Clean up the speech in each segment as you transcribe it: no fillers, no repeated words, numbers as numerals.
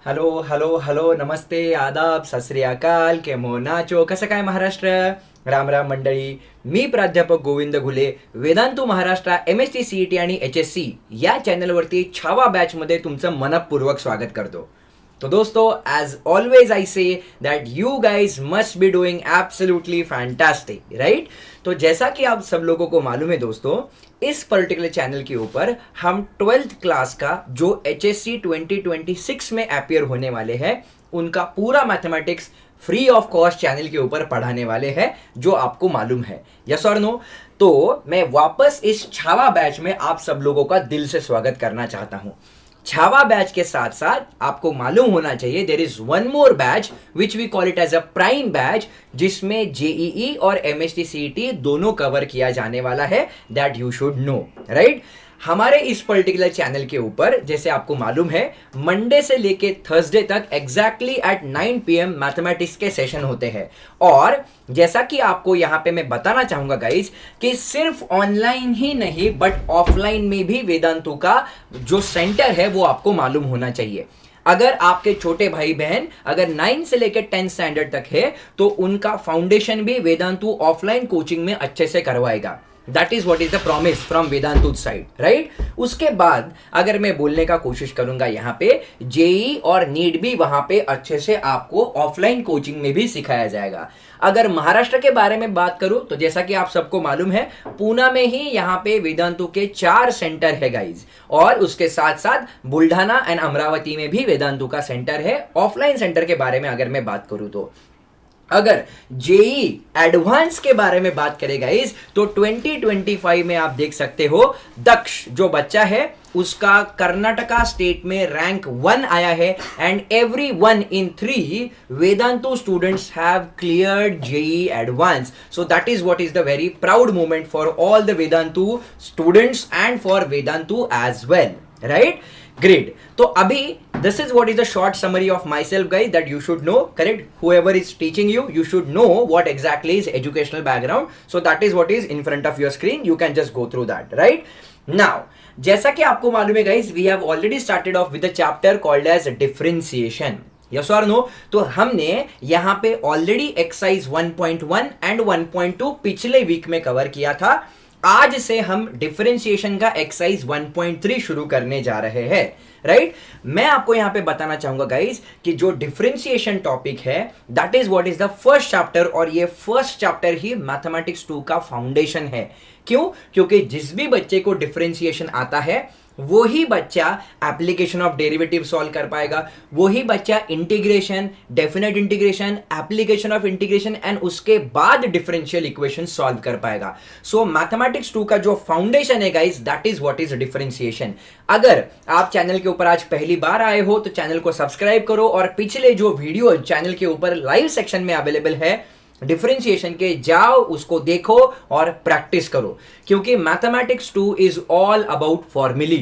Hello hello hello नमस्ते आदाब सत श्री अकाल केमो नाचो कसं काय महाराष्ट्र. राम राम मंडळी. मी प्राध्यापक Govind Ghule Vedantu Maharashtra M S T C E T आणि एच एस सी या चॅनलवरती छावा बॅचमध्ये तुमचं मनपूर्वक स्वागत करतो. तो दोस्तों as always I say that you guys must be doing absolutely fantastic right. तो जैसा कि आप सब लोगों को मालूम है दोस्तों, इस पर्टिकुलर चैनल के ऊपर हम 12th क्लास का जो एच एस सी 2026 में अपियर होने वाले हैं उनका पूरा mathematics free of cost channel के ऊपर पढ़ाने वाले हैं, जो आपको मालूम है. यस और नो. तो मैं वापस इस छावा बैच में आप सब लोगों का दिल से स्वागत करना चाहता हूं. छावा बैच के साथ साथ आपको मालूम होना चाहिए there is one more batch which we call it as a prime batch, जिसमें जेईई और एमएसटीसीईटी दोनों कवर किया जाने वाला है. That you should know right. हमारे इस पर्टिकुलर चैनल के ऊपर जैसे आपको मालूम है मंडे से लेके थर्सडे तक एग्जैक्टली एट 9 PM मैथमेटिक्स के सेशन होते हैं. और जैसा कि आपको यहां पे मैं बताना चाहूंगा गाइज कि सिर्फ ऑनलाइन ही नहीं बट ऑफलाइन में भी वेदांतु का जो सेंटर है वो आपको मालूम होना चाहिए. अगर आपके छोटे भाई बहन अगर 9 से लेकर 10 स्टैंडर्ड तक है तो उनका फाउंडेशन भी वेदांतु ऑफलाइन कोचिंग में अच्छे से करवाएगा. That is what is the promise from Vedantu side right. उसके बाद अगर मैं बोलने का कोशिश करूंगा यहाँ पे जेई और नीट भी वहां पे अच्छे से आपको ऑफलाइन कोचिंग में भी सिखाया जाएगा. अगर महाराष्ट्र के बारे में बात करूं तो जैसा कि आप सबको मालूम है पूना में ही यहाँ पे वेदांतु के 4 सेंटर है गाइज. और उसके साथ साथ बुल्ढाना एंड अमरावती में भी वेदांतु का सेंटर है. ऑफलाइन सेंटर के बारे में अगर मैं बात करूं तो अगर जेई एडवांस के बारे में बात करें गाइस तो 2025 में आप देख सकते हो दक्ष जो बच्चा है उसका कर्नाटका स्टेट में रैंक 1 आया है. And every 1 in 3 Vedantu students have cleared JEE advance. So that is what is the very proud moment for all the Vedantu students and for Vedantu as well right. Great. तो अभी this is what is the short summary of myself guys that you should know correct. Whoever is teaching you should know what exactly is educational background. So that is what is in front of your screen. You can just go through that right now. जैसा कि आपको मालूम है guys we have already started off with the chapter called as differentiation. Yes और no. तो हमने यहाँ पे ऑलरेडी एक्सरसाइज 1.1 एंड 1.2 पिछले वीक में कवर किया था. आज से हम डिफरेंशिएशन का एक्सरसाइज 1.3 शुरू करने जा रहे हैं राइट. मैं आपको यहां पे बताना चाहूंगा गाइज कि जो डिफरेंशिएशन टॉपिक है that is what is the first chapter. और ये फर्स्ट चैप्टर ही मैथमेटिक्स 2 का फाउंडेशन है. क्यों? क्योंकि जिस भी बच्चे को डिफरेंशिएशन आता है वो ही बच्चा एप्लीकेशन ऑफ डेरिवेटिव सॉल्व कर पाएगा. वो ही बच्चा integration, definite integration, application of integration and उसके बाद डिफरेंशियल इक्वेशन सॉल्व कर पाएगा. सो मैथमेटिक्स 2 का जो फाउंडेशन है guys that is what is differentiation. अगर आप चैनल के ऊपर आज पहली बार आए हो तो चैनल को सब्सक्राइब करो और पिछले जो वीडियो चैनल के ऊपर लाइव सेक्शन में अवेलेबल है डिफरेंशिएशन के जाओ उसको देखो और प्रैक्टिस करो. क्योंकि मैथमेटिक्स 2 इज ऑल अबाउट फॉर्मूले.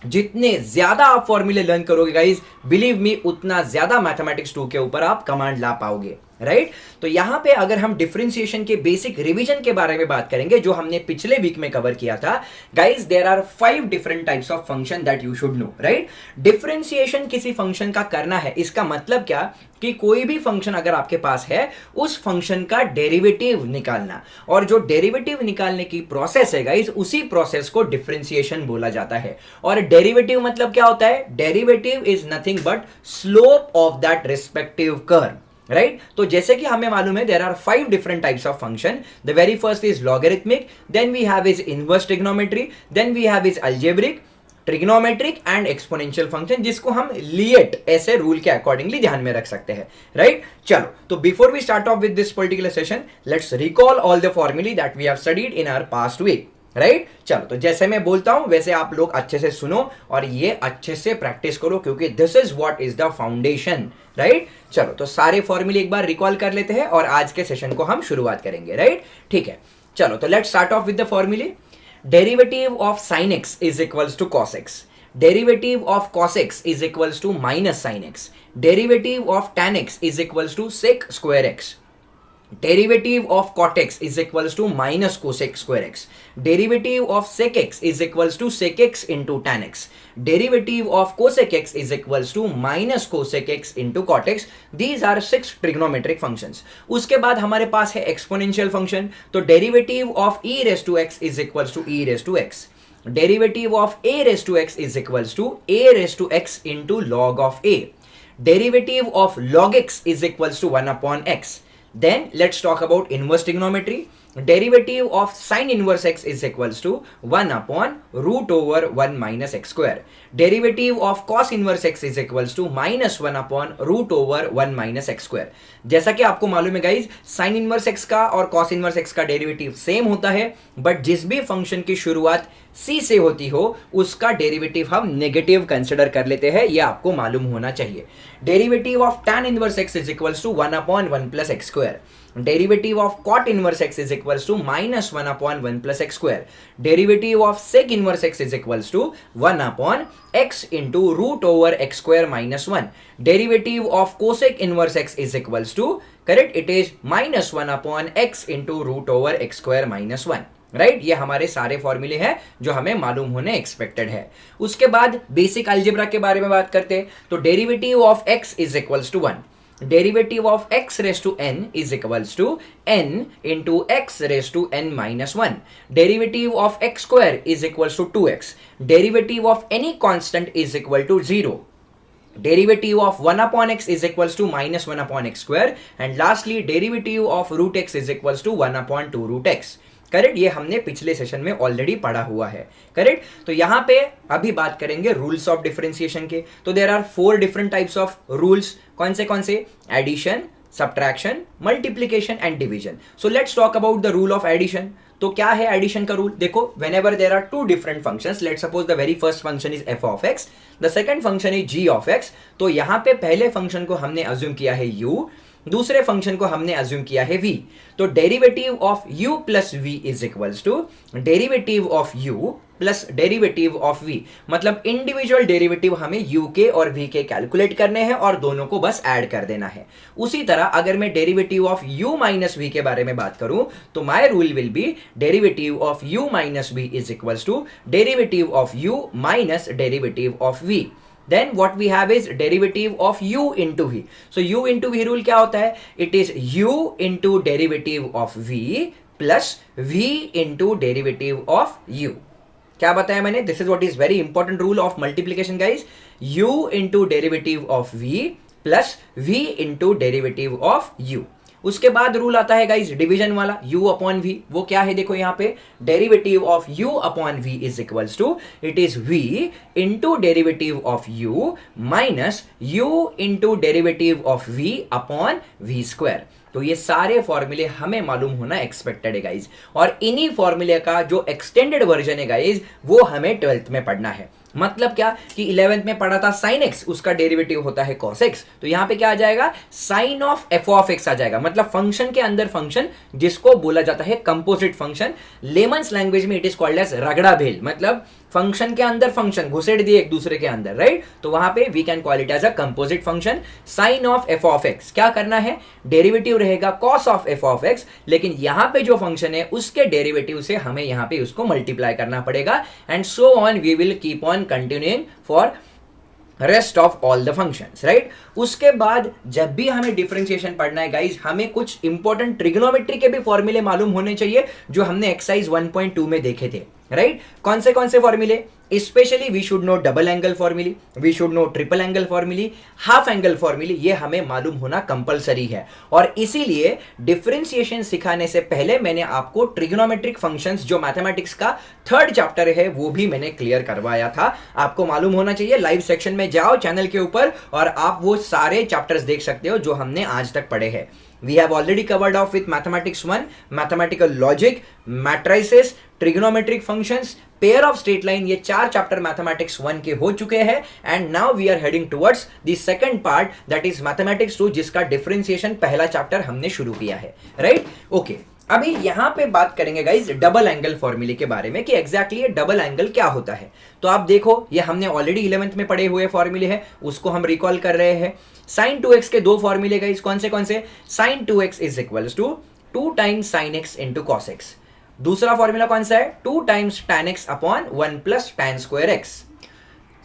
जितने ज्यादा आप फॉर्मूले लर्न करोगे गाइज बिलीव मी उतना ज्यादा मैथमेटिक्स 2 के ऊपर आप कमांड ला पाओगे राइट. तो यहां पे अगर हम डिफरेंशिएशन के बेसिक रिवीजन के बारे में बात करेंगे जो हमने पिछले वीक में कवर किया था guys there are 5 different types of function that you should know right. Differentiation किसी फंक्शन का करना है इसका मतलब क्या कि कोई भी फंक्शन अगर आपके पास है उस फंक्शन का डेरिवेटिव निकालना. और जो डेरिवेटिव निकालने की प्रोसेस है गाइज उसी प्रोसेस को डिफरेंशिएशन बोला जाता है. और डेरिवेटिव मतलब क्या होता है? Derivative is nothing but slope of that respective curve right. तो जैसे कि हमें मालूम है there are 5 different types of function. The very first is logarithmic, then we have is inverse trigonometry, then we have is algebraic, trigonometric and exponential function जिसको हम लिएट ऐसे rule के अकॉर्डिंगली ध्यान में रख सकते हैं राइट. चलो तो before we start off with this particular session let's recall all the formulae that we have studied in our past week right. चलो तो जैसे मैं बोलता हूं वैसे आप लोग अच्छे से सुनो और ये अच्छे से प्रैक्टिस करो क्योंकि this is what is the foundation right. चलो तो सारे फॉर्मूले एक बार रिकॉल कर लेते हैं और आज के सेशन को हम शुरुआत करेंगे राइट. ठीक है. चलो तो let's start off with the formulae. Derivative of sin x is equals to cos x. Derivative of cos x is equals to minus sin x. Derivative of tan x is equals to sec square x. Derivative of cot x is equals to minus cosec square x. Derivative of sec x is equals to sec x into tan x. Derivative of cosec x is equals to minus cosec x into cot x. These are 6 trigonometric functions. उसके बाद हमारे पास है exponential function. तो derivative of e raised to x is equals to e raised to x. Derivative of a raised to x is equals to a raised to x into log of a. Derivative of log x is equals to 1 upon x. Then let's talk about inverse trigonometry. Derivative of sine inverse x is equals to 1 upon root over 1 minus x square. Derivative of cos inverse x is equals to minus 1 upon root over 1 minus x square. जैसा कि आपको मालूम है guys, sine inverse x का और cos inverse x का derivative same होता है, बट जिस भी फंक्शन की शुरुआत c से होती हो उसका डेरिवेटिव हम नेगेटिव कंसिडर कर लेते हैं, ये आपको मालूम होना चाहिए. Derivative of tan inverse x is equals to 1 upon 1 plus x square. Derivative of cot inverse x is equals to minus 1 upon 1 plus x square. Derivative of sec inverse x is equals to 1 upon x into root over x square minus 1. Derivative of cosec inverse x is equals to, correct, it is minus 1 upon x into root over x square minus 1. Right, ये हमारे सारे फॉर्मूले हैं जो हमें मालूम होने expected है. उसके बाद बेसिक अलजेब्रा के बारे में बात करते हैं. तो derivative of x is equals to 1. Derivative of x raised to n is equals to n into x raised to n minus 1. Derivative of x square is equals to 2x. Derivative of any constant is equal to 0. Derivative of 1 upon x is equals to minus 1 upon x square. And lastly, derivative of root x is equals to 1 upon 2 root x. Correct, ये हमने पिछले session में already पढ़ा हुआ है. Correct, तो यहाँ पे अभी बात करेंगे रूल्स ऑफ डिफरेंशिएशन के. तो there are 4 different types of rules. कौन से? Addition, subtraction, multiplication and division. So let's talk about the rule of addition. तो क्या है एडिशन का रूल? देखो, whenever there are 2 different functions, let's suppose the very first function is f of x, the second function is g of x. तो यहाँ पे पहले function को हमने अज्यूम किया है u, दूसरे फंक्शन को हमने अज्यूम किया है v. तो derivative of u plus v is equals to derivative of u plus derivative of v. मतलब इंडिविजुअल डेरिवेटिव हमें u के और v के कैलकुलेट करने हैं और दोनों को बस ऐड कर देना है. उसी तरह अगर मैं derivative of u minus v के बारे में बात करूं तो my rule will be derivative of u minus v is equals to derivative of u minus derivative of v. Then what we have is derivative of u into v. So u into v rule क्या होता है? It is u into derivative of v plus v into derivative of u. क्या बताया मैंने? This is what is very important rule of multiplication guys. u into derivative of v plus v into derivative of u. उसके बाद rule आता है guys division वाला, u upon v. वो क्या है? देखो यहाँ पे derivative of u upon v is equals to, it is v into derivative of u minus u into derivative of v upon v square. तो ये सारे फॉर्मूले हमें मालूम होना एक्सपेक्टेड है गाइज, और इन्हीं फॉर्मूले का जो एक्सटेंडेड वर्जन है गाइज वो हमें 12th में पढ़ना है. मतलब क्या कि 11th में पढ़ा था sin x, उसका डेरिवेटिव होता है cos x. तो यहां पे क्या आ जाएगा? sin of f of x आ जाएगा. मतलब फंक्शन के अंदर फंक्शन, जिसको बोला जाता है कंपोजिट फंक्शन. लेमन्स लैंग्वेज में इट इज कॉल्ड एज रगड़ा भेल. मतलब फंक्शन के अंदर फंक्शन घुसेड़ दिए एक दूसरे के अंदर, राइट? तो वहां पे we can call it as a composite function. Sine of f of x क्या करना है? डेरिवेटिव रहेगा cos of f of x, लेकिन यहां पे जो फंक्शन है उसके डेरिवेटिव से हमें यहां पे उसको मल्टीप्लाई करना पड़ेगा. And so on we will keep on continuing for rest of all the functions, right? उसके बाद जब भी हमें डिफरेंशिएशन पढ़ना है गाइज, हमें कुछ इंपॉर्टेंट ट्रिग्नोमेट्री के भी फॉर्मूले मालूम होने चाहिए जो हमने एक्सरसाइज 1.2 में देखे थे, राइट? कौन से formulae? Specially we should know double angle formulae, we should know triple angle formulae, half angle formulae. ये हमें मालूम होना कंपलसरी है, और इसीलिए डिफरेंशिएशन सिखाने से पहले मैंने आपको ट्रिग्नोमेट्रिक फंक्शंस जो मैथमेटिक्स का 3rd चैप्टर है वो भी मैंने क्लियर करवाया था. आपको मालूम होना चाहिए. लाइव सेक्शन में जाओ चैनल के ऊपर और आप वो सारे चैप्टर्स देख सकते हो जो हमने आज तक पढ़े हैं. We have already covered off with mathematics 1, mathematical logic, matrices, trigonometric functions, pair of straight line. ये 4 चैप्टर मैथमेटिक्स 1 के हो चुके हैं. And now we are heading towards the second part, that is mathematics 2, जिसका डिफरेंशिएशन पहला chapter हमने शुरू किया है, राइट? ओके, अभी यहां पे बात करेंगे गाइज डबल एंगल फॉर्मूले के बारे में कि एग्जैक्टली ये डबल एंगल क्या होता है। तो आप देखो ये हमने ऑलरेडी 11th में पढ़े हुए फॉर्मूले हैं, उसको हम रिकॉल कर रहे हैं। sin 2x के दो फॉर्मूले गाइज कौन से sin 2x is equals to 2 times sin x into cos x। दूसरा फॉर्मूला कौन सा है 2 times tan x upon 1 plus tan square x।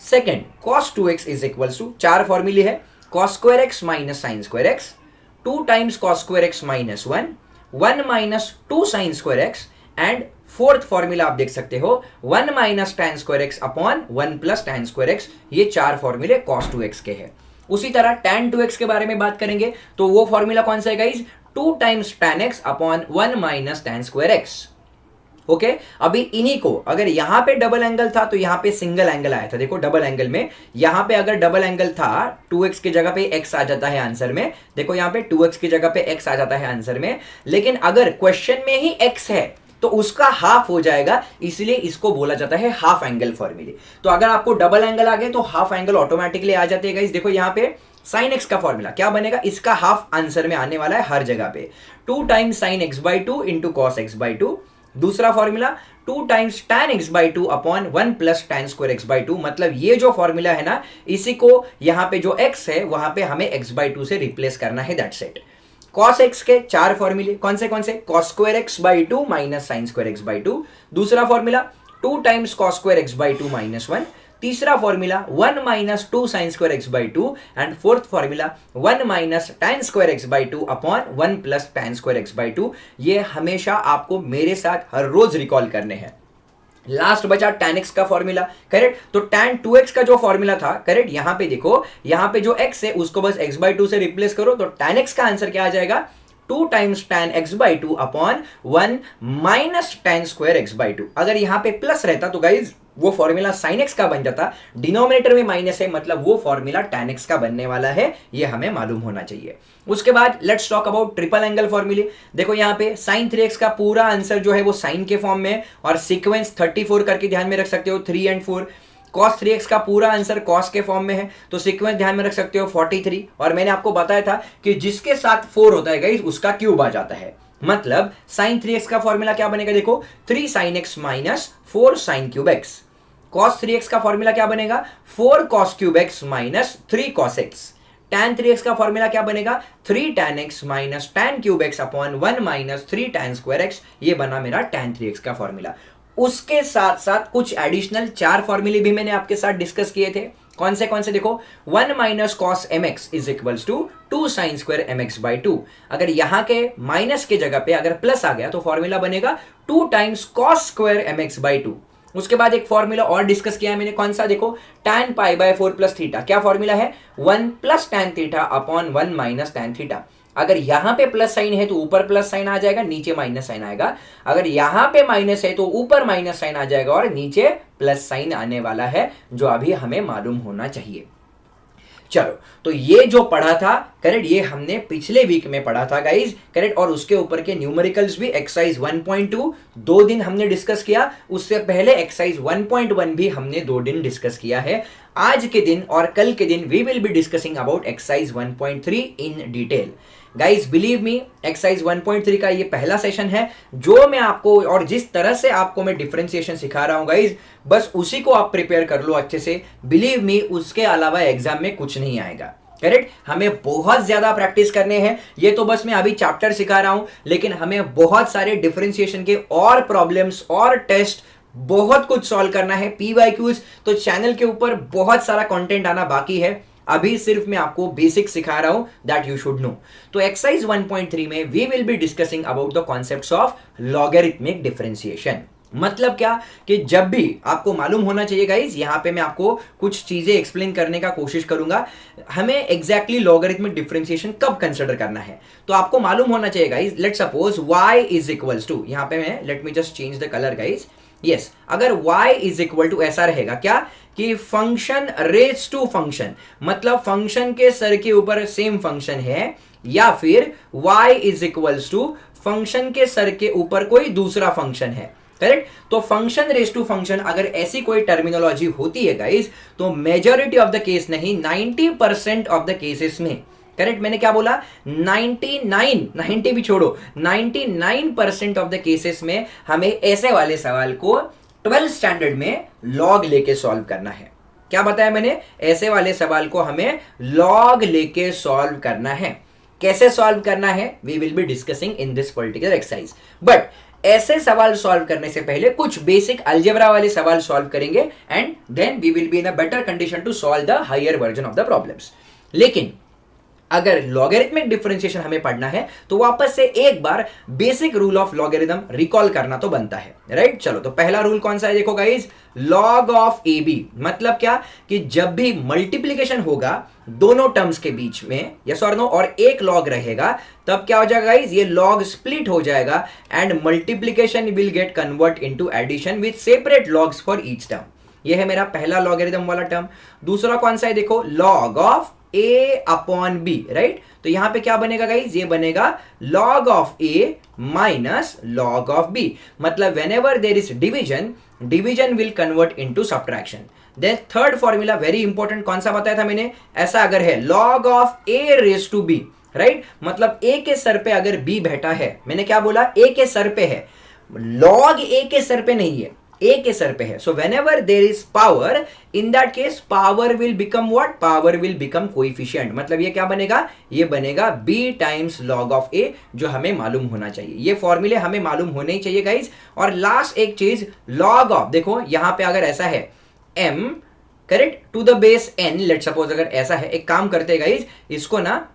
Second cos 2x is equals to, चार फॉर्मूले है cos square x minus sin square x, 2 times cos square x minus 1 minus 2 sin square x and fourth formula आप देख सकते हो 1 minus tan square x upon 1 plus tan square x। ये चार फॉर्मूले cos 2x के हैं। उसी तरह tan 2x के बारे में बात करेंगे तो वो फॉर्मूला कौन सा है guys 2 times tan x upon 1 minus tan square x। Okay अभी इन्हीं को अगर यहां पे डबल एंगल था तो यहां पे सिंगल एंगल आया था। देखो डबल एंगल में यहां पे अगर डबल एंगल था 2x की जगह पे x आ जाता है आंसर में। देखो यहां पे 2x की जगह पे x आ जाता है आंसर में, लेकिन अगर क्वेश्चन में ही x है तो उसका हाफ हो जाएगा, इसलिए इसको बोला जाता है हाफ एंगल फॉर्मूले। तो अगर आपको डबल एंगल आ गए तो हाफ एंगल ऑटोमेटिकली आ जाते हैं। देखो यहाँ पे sin x का फॉर्मूला क्या बनेगा, इसका हाफ आंसर में आने वाला है हर जगह पे 2 times sin x by 2 into cos x by 2। दूसरा formula 2 times tan x by 2 upon 1 plus tan square x by 2। मतलब ये जो फॉर्मूला है ना, इसी को यहाँ पे जो x है वहां पे हमें x बाई 2 से रिप्लेस करना है, दैट्स इट। cos x के चार फॉर्मूले कौन से cos square x by 2 minus sine square x by 2। दूसरा formula 2 times cos square x by 2 minus 1। तीसरा formula 1 minus 2 sine square x by 2 and fourth formula 1 minus tan square x by 2 upon 1 plus tan square x by 2। ये हमेशा आपको मेरे साथ हर रोज recall करने हैं। Last बचा tan x का फॉर्मूला, करेक्ट। तो tan 2x का जो फॉर्मूला था, करेक्ट, यहां पे देखो यहां पे जो x है उसको बस x बाई 2 से रिप्लेस करो तो tan x का आंसर क्या आ जाएगा 2 times tan x by 2 upon 1 minus tan square x by 2। अगर यहां पे प्लस रहता तो गाइज वो फॉर्मूला sin x का बन जाता, डिनोमिनेटर में माइनस है मतलब वो फॉर्मूला tan x का बनने वाला है, ये हमें मालूम होना चाहिए। उसके बाद let's talk about triple angle फॉर्मूले। देखो यहाँ पे sin 3x का पूरा आंसर जो है वो साइन के फॉर्म में और सीक्वेंस 34 करके ध्यान में रख सकते हो 3 एंड 4। cos 3x का पूरा आंसर cos के फॉर्म में है तो सीक्वेंस ध्यान में रख सकते हो 43। और मैंने आपको बताया था कि जिसके साथ 4 होता है गाइस उसका क्यूब आ जाता है। मतलब sin 3x का फॉर्मूला क्या बनेगा, देखो 3 sin x minus 4 sin cube x। cos 3x का फॉर्मूला क्या बनेगा 4 cos cube x minus 3 cos x। tan 3x का फॉर्मूला क्या बनेगा 3 tan x minus tan cube x upon 1 minus 3 tan square x। ये बना मेरा tan 3x का फॉर्मूला। उसके साथ साथ कुछ एडिशनल चार फॉर्मूले भी मैंने आपके साथ डिस्कस किए थे। कौन से देखो 1 minus cos m x is equals to 2 sine square m x by 2। अगर यहां के माइनस के जगह पे अगर प्लस आ गया तो फॉर्मूला बनेगा 2 times cos square m x by 2। उसके बाद एक फॉर्मूला और डिस्कस किया मैंने, कौन सा देखो tan pi by 4 plus theta. क्या फॉर्मूला है 1 plus tan theta upon 1 minus tan theta. अगर यहां पे प्लस साइन है तो ऊपर प्लस साइन आ जाएगा, नीचे माइनस साइन आएगा। अगर यहां पे माइनस है तो ऊपर माइनस साइन आ जाएगा और नीचे प्लस साइन आने वाला है, जो अभी हमें मालूम होना चाहिए। चलो तो ये जो पढ़ा था करेक्ट, ये हमने पिछले वीक में पढ़ा था गाइज करेक्ट। और उसके ऊपर के न्यूमेरिकल्स भी एक्सरसाइज 1.2 2 दिन हमने डिस्कस किया। उससे पहले एक्सरसाइज 1.1 भी हमने 2 दिन डिस्कस किया है। आज के दिन और कल के दिन we will be discussing about exercise 1.3 in detail. Guys believe me, exercise 1.3 का ये पहला सेशन है जो मैं आपको और जिस तरह से आपको मैं डिफरेंशिएशन सिखा रहा हूं गाइज, बस उसी को आप प्रिपेयर कर लो अच्छे से। बिलीव मी, उसके अलावा एग्जाम में कुछ नहीं आएगा करेक्ट। हमें बहुत ज्यादा प्रैक्टिस करने हैं। ये तो बस मैं अभी चैप्टर सिखा रहा हूं, लेकिन हमें बहुत सारे डिफरेंशिएशन के और प्रॉब्लम्स और टेस्ट बहुत कुछ सॉल्व करना है, PYQs। तो चैनल के ऊपर बहुत सारा कंटेंट आना बाकी है। अभी सिर्फ मैं आपको बेसिक सिखा रहा हूं, दैट यू शुड नो। तो एक्सरसाइज 1.3 में we will be discussing about the concepts of logarithmic differentiation. मतलब क्या कि जब भी आपको मालूम होना चाहिए गाइज, यहां पे मैं आपको कुछ चीजें एक्सप्लेन करने का कोशिश करूंगा। हमें एग्जैक्टली लॉगरिथमिक डिफरेंशिएशन कब कंसिडर करना है तो आपको मालूम होना चाहिए guys. Let suppose y is equals to, यहां पे मैं let me just change the colour guys. Yes, अगर y इज इक्वल टू ऐसा रहेगा क्या कि फंक्शन रेज टू फंक्शन, मतलब फंक्शन के सर के ऊपर सेम फंक्शन है, या फिर y is equals to function के सर के ऊपर कोई दूसरा फंक्शन है करेक्ट। तो फंक्शन रेज टू फंक्शन अगर ऐसी कोई टर्मिनोलॉजी होती है गाइस, तो मेजॉरिटी ऑफ द केस नहीं 90% ऑफ द केसेस में करेक्ट, मैंने क्या बोला, 90 भी छोड़ो, 99% ऑफ द केसेस में हमें ऐसे वाले सवाल को 12th स्टैंडर्ड में लॉग लेके सॉल्व करना है। क्या बताया मैंने, ऐसे वाले सवाल को हमें लॉग लेके सॉल्व करना है। कैसे सॉल्व करना है, we will be discussing in this particular exercise. But ऐसे सवाल सॉल्व करने से पहले कुछ बेसिक अलजेब्रा वाले सवाल सॉल्व करेंगे and then we will be in a better condition to solve the higher version of the problems. लेकिन अगर लॉगरिथमिक डिफरेंशिएशन हमें पढ़ना है तो वापस से एक बार basic rule of logarithm recall करना तो बनता है, राइट। चलो, तो पहला रूल कौन सा है, देखो guys, log of a b. मतलब क्या कि जब भी मल्टीप्लीकेशन होगा दोनों टर्म्स के बीच में, यस और नो, और एक लॉग रहेगा, तब क्या हो जाएगा गाइज, ये लॉग स्प्लिट हो जाएगा and multiplication will get convert into addition with separate logs for each term. ये है मेरा पहला लॉगरिथम वाला टर्म। दूसरा कौन सा है, देखो, log of a upon b, right. तो यहां पे क्या बनेगा गाइज, ये बनेगा log of a minus log of b। मतलब whenever there is division, division will convert into subtraction। Then third formula very important, कौन सा बताया था मैंने, ऐसा अगर है log of a raise to b, right. मतलब a के सर पे अगर b बैठा है, मैंने क्या बोला, a के सर पे है, log a के सर पे नहीं है, a के सर पे है। सो whenever there is power, in that case power will become what, power will become coefficient। मतलब ये क्या बनेगा, ये बनेगा b times log of a, जो हमें मालूम होना चाहिए। ये फॉर्मूले हमें मालूम होने ही चाहिए गाइज। और लास्ट एक चीज, log ऑफ, देखो यहां पे अगर ऐसा है m, correct, to the base n, let suppose अगर ऐसा है, एक काम करते गाइज, इसको ना,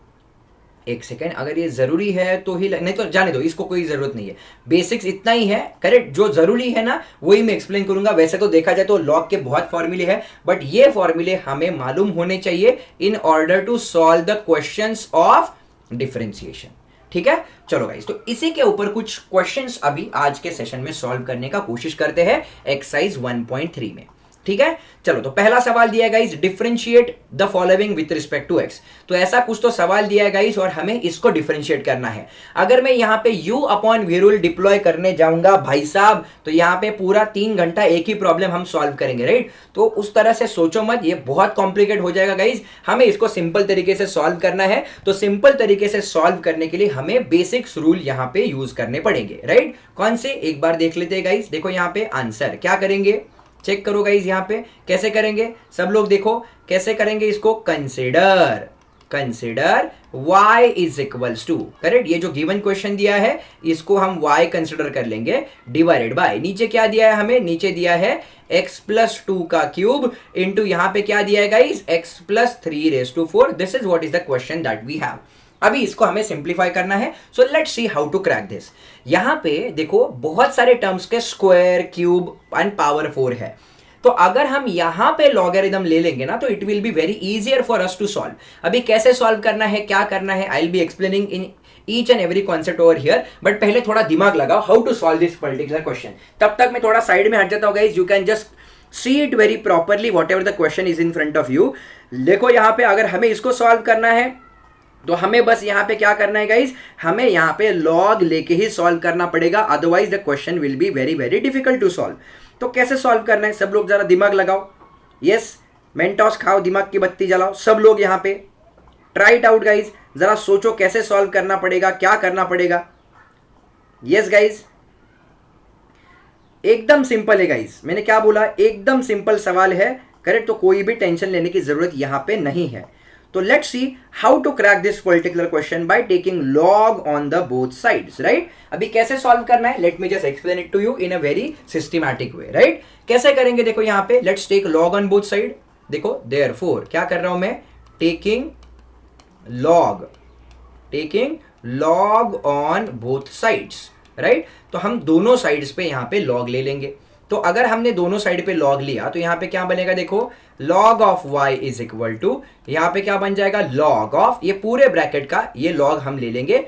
एक सेकेंड, अगर ये जरूरी है तो ही, नहीं तो जाने दो, इसको कोई जरूरत नहीं है, बेसिक्स इतना ही है, करेक्ट। जो जरूरी है ना वही मैं एक्सप्लेन करूंगा। वैसे तो देखा जाए तो लॉग के बहुत फॉर्मूले हैं, बट ये फॉर्मूले हमें मालूम होने चाहिए in order to solve the questions of differentiation. ठीक है, चलो गाइस, तो इसी के ऊपर कुछ क्वेश्चंस अभी आज के सेशन में सॉल्व करने का कोशिश करते हैं एक्सरसाइज 1.3 में। ठीक है, चलो, तो पहला सवाल दिया है guys, differentiate the following with respect to x. तो ऐसा कुछ तो सवाल दिया है गाइस और हमें इसको डिफरेंशिएट करना है। अगर मैं यहाँ पे u upon v rule deploy करने जाऊंगा भाई साहब, तो यहाँ पे पूरा 3 घंटा एक ही प्रॉब्लम हम सॉल्व करेंगे, राइट। तो उस तरह से सोचो मत, ये बहुत कॉम्प्लिकेट हो जाएगा गाइस। हमें इसको सिंपल तरीके से सॉल्व करना है। तो सिंपल तरीके से सॉल्व करने के लिए हमें बेसिक्स रूल यहाँ पे यूज करने पड़ेंगे, राइट। कौन से, एक बार देख लेते हैं गाइस। देखो यहाँ पे आंसर क्या करेंगे, चेक करो गाइस, यहाँ पे कैसे करेंगे, सब लोग देखो कैसे करेंगे इसको, consider y is equals to, correct. ये जो गिवन क्वेश्चन दिया है इसको हम y कंसिडर कर लेंगे, डिवाइडेड बाय, नीचे क्या दिया है हमें, नीचे दिया है x प्लस 2 का क्यूब इंटू यहाँ पे क्या दिया है guys, x plus 3 raise to 4। This is what is the question that we have. अभी इसको हमें सिंप्लीफाई करना है। So let's see how to crack this. यहां पे देखो बहुत सारे टर्म्स के स्क्वायर, क्यूब एंड पावर 4 है। तो अगर हम यहां पे लॉगरिथम ले लेंगे ना, तो it will be very easier for us to solve. अभी कैसे सॉल्व करना है, क्या करना है, I will be explaining in each and every concept over here. But पहले थोड़ा दिमाग लगाओ how to solve this particular question. तब तक मैं थोड़ा साइड में हट जाता हूं guys, you can just see it very properly whatever the question is in front of you. देखो यहाँ पे अगर हमें इसको सॉल्व करना है तो हमें बस यहाँ पे क्या करना है गाइस, हमें यहाँ पे लॉग लेके ही सॉल्व करना पड़ेगा, otherwise the question will be very very difficult to solve. तो कैसे सॉल्व करना है, सब लोग जरा दिमाग लगाओ, यस, मेंटोस खाओ, दिमाग की बत्ती जलाओ, सब लोग यहाँ पे ट्राई इट आउट गाइस, जरा सोचो कैसे सॉल्व करना पड़ेगा, क्या करना पड़ेगा। यस गाइस, एकदम सिंपल है गाइस, मैंने क्या बोला, एकदम सिंपल सवाल है, करेक्ट। तो कोई भी टेंशन लेने की जरूरत यहाँ पे नहीं है। तो let's see how to crack this particular question by taking log on the both sides, right. अभी कैसे सॉल्व करना है, let me just explain it to you in a very systematic way, right. कैसे करेंगे, देखो यहाँ पे let's take log on both side. देखो देयरफॉर क्या कर रहा हूं मैं, taking log on both sides, right. तो हम दोनों साइड्स पे यहाँ पे लॉग ले लेंगे। तो अगर हमने दोनों साइड पे लॉग लिया तो यहाँ पे क्या बनेगा, देखो log of y is equal to, यहाँ पे क्या बन जाएगा, log ऑफ, ये पूरे ब्रैकेट का ये log हम ले लेंगे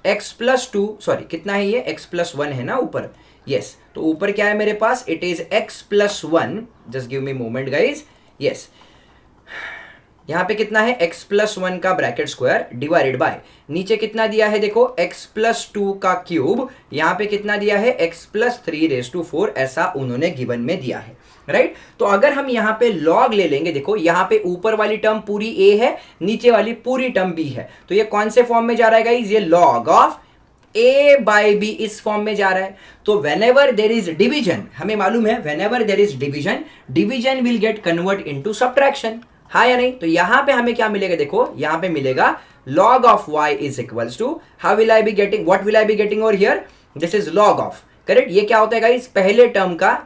x प्लस 2, सॉरी कितना है ये, x प्लस 1 है ना ऊपर, यस। तो ऊपर क्या है मेरे पास, it is x plus 1, just give me moment guys, yes. यहाँ पे कितना है, x प्लस 1 का ब्रैकेट स्क्वायर डिवाइडेड बाय, नीचे कितना दिया है देखो, x प्लस 2 का क्यूब, यहाँ पे कितना दिया है, x प्लस 3 रेज टू 4, ऐसा उन्होंने गिवन में दिया है। राइट। तो अगर हम यहाँ पे लॉग ले लेंगे, देखो यहाँ पे ऊपर वाली टर्म पूरी a है, नीचे वाली पूरी टर्म b है, तो ये कौन से फॉर्म में जा रहा है गाइस, ये log of a by b इस फॉर्म में जा रहा है। तो वेनेवर देर इज डिवीजन, हमें मालूम है whenever there is division, division will get convert into subtraction, हाँ या नहीं। तो यहां पे हमें क्या मिलेगा, देखो यहां पे मिलेगा log of y is equals to, how will I be getting, what will I be getting over here, this is log of, correct. ये क्या होता है गाइस, पहले टर्म का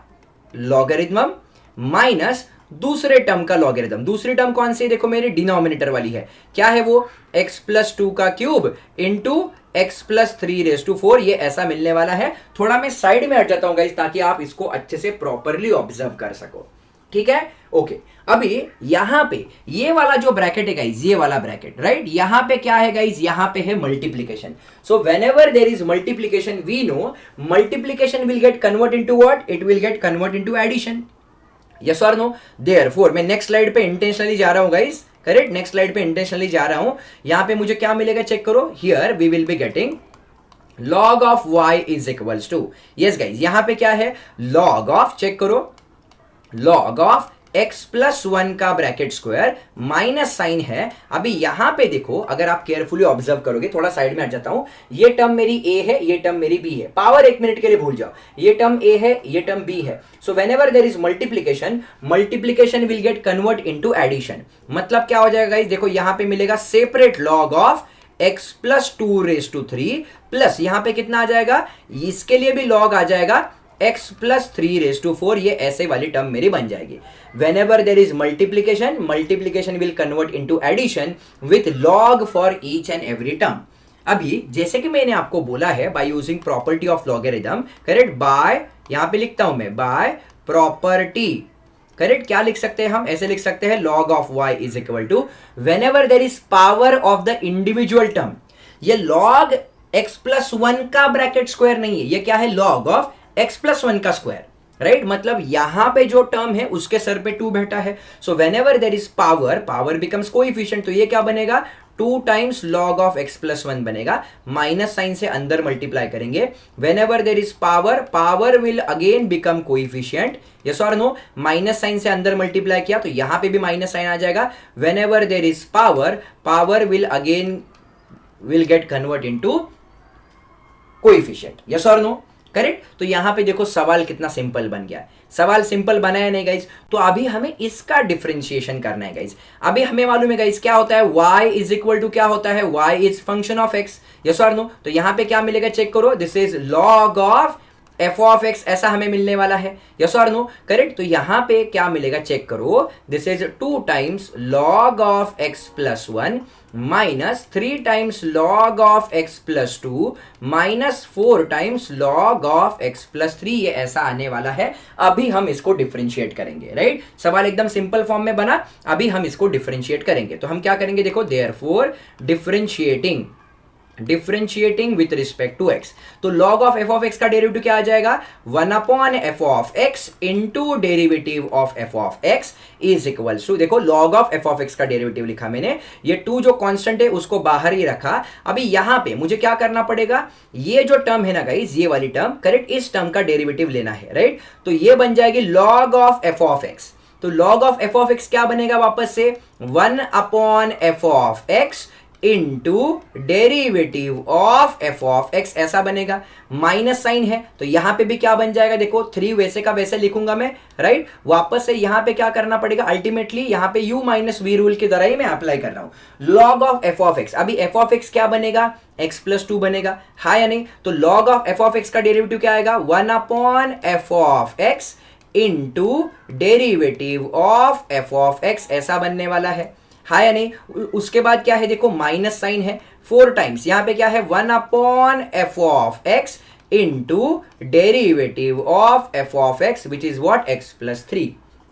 लॉगरिथम माइनस दूसरे टर्म का लॉगरिथम। दूसरी टर्म कौन सी है, देखो मेरी डिनोमिनेटर वाली है, क्या है वो, x प्लस 2 का क्यूब इंटू x प्लस 3 4, ये ऐसा मिलने वाला है। थोड़ा मैं साइड में हट जाता हूं गाइस ताकि आप इसको अच्छे से प्रॉपरली ऑब्जर्व कर सको, ठीक है, ओके। अभी यहां पे ये वाला जो ब्रैकेट है गाइस, ये वाला ब्रैकेट, राइट, यहां पे क्या है गाइस, यहां पे है multiplication. So whenever there is multiplication, we know multiplication will get convert into what, it will get convert into addition, yes और नो। देयरफॉर मैं नेक्स्ट स्लाइड पे इंटेंशनली जा रहा हूं गाइस, करेक्ट, नेक्स्ट स्लाइड पे इंटेंशनली जा रहा हूं। यहां पे मुझे क्या मिलेगा, चेक करो, here we will be getting log of y is equals to, yes guys यहां पे क्या है, log of, चेक करो, log of x प्लस 1 का ब्रैकेट स्क्वायर माइनस साइन है। अभी यहां पे देखो, अगर आप केयरफुली ऑब्जर्व करोगे, थोड़ा साइड में हट जाता हूं, ये टर्म मेरी a है, ये टर्म मेरी b है, पावर एक मिनट के लिए भूल जाओ, ये टर्म a है, ये टर्म b है। So whenever there is multiplication, multiplication will get convert into addition. मतलब क्या हो जाएगा गाइस, देखो यहां पे मिलेगा separate log of x plus 2 plus यहां पे कितना आ जाएगा, इसके लिए भी लॉग आ जाएगा x प्लस 3 ये ऐसे वाली टर्म मेरी बन जाएगी। Whenever there is multiplication, multiplication will convert into addition with log for each and every term. अभी जैसे कि मैंने आपको बोला है, by using property of logarithm, correct, by, यहां पे लिखता हूं मैं, बाय प्रॉपर्टी, करेक्ट, क्या लिख सकते हैं हम, ऐसे लिख सकते हैं log of y is equal to whenever there is power of the individual term. ये log x प्लस 1 का ब्रैकेट स्क्वायर नहीं है, ये क्या है, log ऑफ x प्लस 1 का स्क्वायर, राइट, मतलब यहां पे जो टर्म है उसके सर पे 2 बैठा है। So whenever there is power, power becomes coefficient, तो ये क्या बनेगा, 2 times log of x plus 1 बनेगा, माइनस साइन से अंदर मल्टीप्लाई करेंगे। Whenever there is power, power will again become coefficient, yes और नो, माइनस साइन से अंदर मल्टीप्लाई किया तो यहां पे भी माइनस साइन आ जाएगा। Whenever there is power, power will again will get convert into coefficient, yes और नो, करेक्ट। तो यहां पे देखो सवाल कितना सिंपल बन गया, सवाल सिंपल बना है नहीं गाइस। तो अभी हमें इसका डिफरेंशिएशन करना है गाइस। अभी हमें मालूम है गाइस क्या होता है, y इज इक्वल टू क्या होता है, y is function of x, yes और नो। तो यहां पे क्या मिलेगा, चेक करो, this is log of f of x, ऐसा हमें मिलने वाला है, यस और नो, करेक्ट। तो यहां पे क्या मिलेगा, चेक करो, this is 2 times log of x plus 1 minus 3 times log of x plus 2 minus 4 times log of x plus 3, ये ऐसा आने वाला है। अभी हम इसको डिफरेंशिएट करेंगे, राइट, सवाल एकदम सिंपल फॉर्म में बना, अभी हम इसको डिफरेंशिएट करेंगे। तो हम क्या करेंगे, देखो, therefore differentiating with respect to x, तो log of f of x का डेरिवेटिव क्या आ जाएगा, 1 upon f of x into derivative of f of x is equal to, देखो log of f of x का डेरिवेटिव लिखा मैंने, ये 2 जो कांस्टेंट है उसको बाहर ही रखा। अभी यहां पे मुझे क्या करना पड़ेगा, ये जो टर्म है ना गाइस, ये वाली टर्म, करेक्ट, इस टर्म का डेरिवेटिव लेना है, राइट। तो ये बन जाएगी log of f of x, तो log of f of x क्या बनेगा वापस से, 1 upon f of x into derivative of f of x, ऐसा बनेगा। माइनस साइन है तो यहां पे भी क्या बन जाएगा, देखो 3 वैसे का वैसे लिखूंगा मैं, राइट। वापस से यहां पे क्या करना पड़ेगा, अल्टीमेटली यहां पे u माइनस वी रूल की तरह ही मैं अप्लाई कर रहा हूं। log of f of x, अभी f ऑफ x क्या बनेगा, x प्लस 2 बनेगा, हाँ या नहीं। तो log of f of x का डेरिवेटिव क्या आएगा, 1 upon f of x into derivative of f of x, ऐसा बनने वाला है, हाँ या नहीं। उसके बाद क्या है, देखो माइनस साइन है, 4 टाइम्स यहां पे क्या है, 1 upon f of x into derivative of f of x which is what, x plus 3,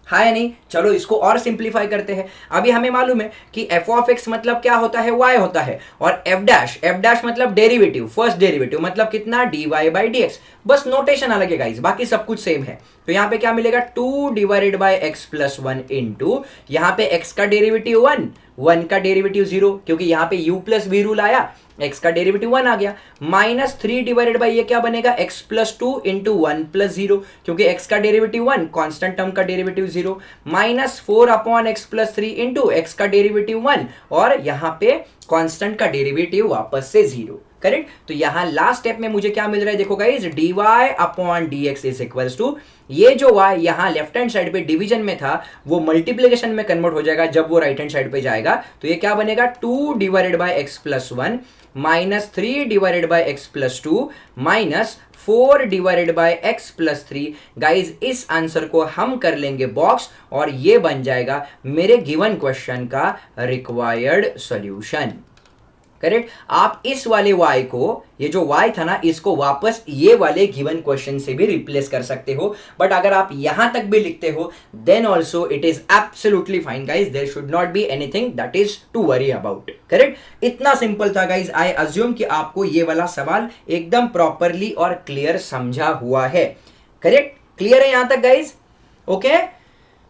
हाँ या नहीं। चलो इसको और सिंप्लीफाई करते हैं। अभी हमें मालूम है कि f ऑफ x मतलब क्या होता है, y होता है, और f डैश मतलब डेरिवेटिव, फर्स्ट डेरिवेटिव मतलब कितना, dy बाई dx, बस नोटेशन अलग है गाइस, बाकी सब कुछ सेम है। तो यहाँ पे क्या मिलेगा 2 divided by x plus 1 into यहाँ पे x का डेरिवेटिव 1, 1 का डेरिवेटिव 0, क्योंकि यहाँ पे u प्लस v रूल आया, x का डेरिवेटिव 1 आ गया, माइनस 3 डिवाइडेड बाय ये क्या बनेगा x प्लस 2 इंटू 1 प्लस 0, क्योंकि x का डेरिवेटिव 1, कांस्टेंट टर्म का derivative 0, minus 4 upon x plus 3 into x का डेरिवेटिव 1 और यहाँ पे कांस्टेंट का डेरिवेटिव वापस से 0। करेक्ट। तो यहां लास्ट स्टेप में मुझे क्या मिल रहा है, देखो guys, dy upon dx is equals to, ये जो y यहां लेफ्ट हैंड साइड पे डिवीजन में था वो मल्टीप्लिकेशन में कन्वर्ट हो जाएगा जब वो राइट हैंड साइड पे जाएगा। तो ये क्या बनेगा 2 divided by x plus 1 minus 3 divided by x plus 2 minus 4 divided by x plus 3। Guys इस आंसर को हम कर लेंगे बॉक्स और ये बन जाएगा मेरे गिवन क्वेश्चन का रिक्वायर्ड सॉल्यूशन। करेक्ट। आप इस वाले y को, ये जो y था ना, इसको वापस ये वाले गिवन क्वेश्चन से भी रिप्लेस कर सकते हो, बट अगर आप यहां तक भी लिखते हो then also it is absolutely fine guys, there should not be anything that is to worry about. Correct. इतना सिंपल था गाइज। आई अज्यूम कि आपको ये वाला सवाल एकदम प्रॉपरली और क्लियर समझा हुआ है। करेक्ट, क्लियर है यहां तक गाइज? ओके,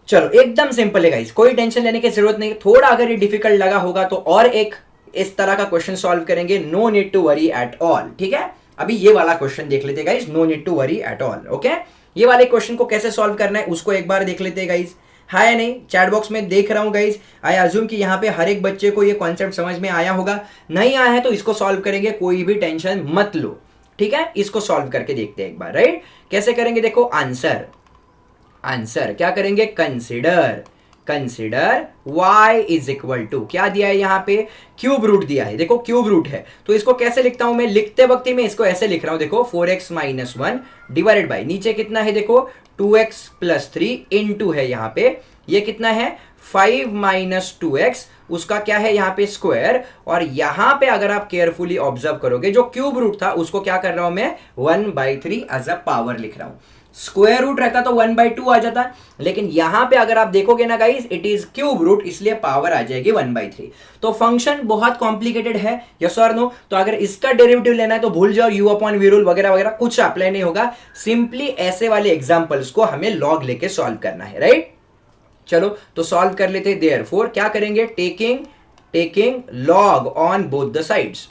चलो एकदम सिंपल है गाइज, कोई टेंशन लेने की जरूरत नहीं। थोड़ा अगर ये डिफिकल्ट लगा होगा तो और एक इस तरह का क्वेश्चन सॉल्व करेंगे, no need to worry at all. ठीक है, अभी ये वाला क्वेश्चन देख लेते guys, no need to worry at all. Okay, ये वाले क्वेश्चन को कैसे सॉल्व करना है उसको एक बार देख लेते गाइस। है नहीं, चैट बॉक्स में देख रहा हूं गाइस। आई अज्यूम कि यहाँ पे हर एक बच्चे को ये कॉन्सेप्ट समझ में आया होगा, नहीं आया है तो इसको सॉल्व करेंगे, कोई भी टेंशन मत लो। ठीक है, इसको सॉल्व करके देखते हैं एक बार। राइट, कैसे करेंगे देखो, आंसर क्या करेंगे, consider y is equal to, क्या दिया है यहाँ पे, क्यूब रूट दिया है। देखो क्यूब रूट है तो इसको कैसे लिखता हूं मैं, लिखते वक्त ही मैं इसको ऐसे लिख रहा हूं, देखो 4x माइनस 1 डिवाइडेड बाई, नीचे कितना है देखो 2x प्लस 3 इंटू है यहाँ पे, ये कितना है 5 माइनस 2x, उसका क्या है यहाँ पे स्क्वायर, और यहाँ पे अगर आप केयरफुली ऑब्जर्व करोगे जो क्यूब रूट था उसको क्या कर रहा हूं मैं 1/3 एज अ पावर लिख रहा हूं। स्क्वायर रूट रहता तो 1/2 आ जाता, लेकिन यहां पे अगर आप देखोगे ना guys, it is cube root, इसलिए पावर आ जाएगी 1/3। तो फंक्शन बहुत कॉम्प्लिकेटेड है, यस और नो? तो अगर इसका डेरिवेटिव लेना है तो भूल जाओ, u अपॉन वी रूल वगैरह वगैरह कुछ अप्लाई नहीं होगा, सिंपली ऐसे वाले एग्जांपल्स को हमें लॉग लेके सॉल्व करना है। राइट, चलो तो सॉल्व कर लेते हैं। देयरफॉर क्या करेंगे, taking log on both the sides,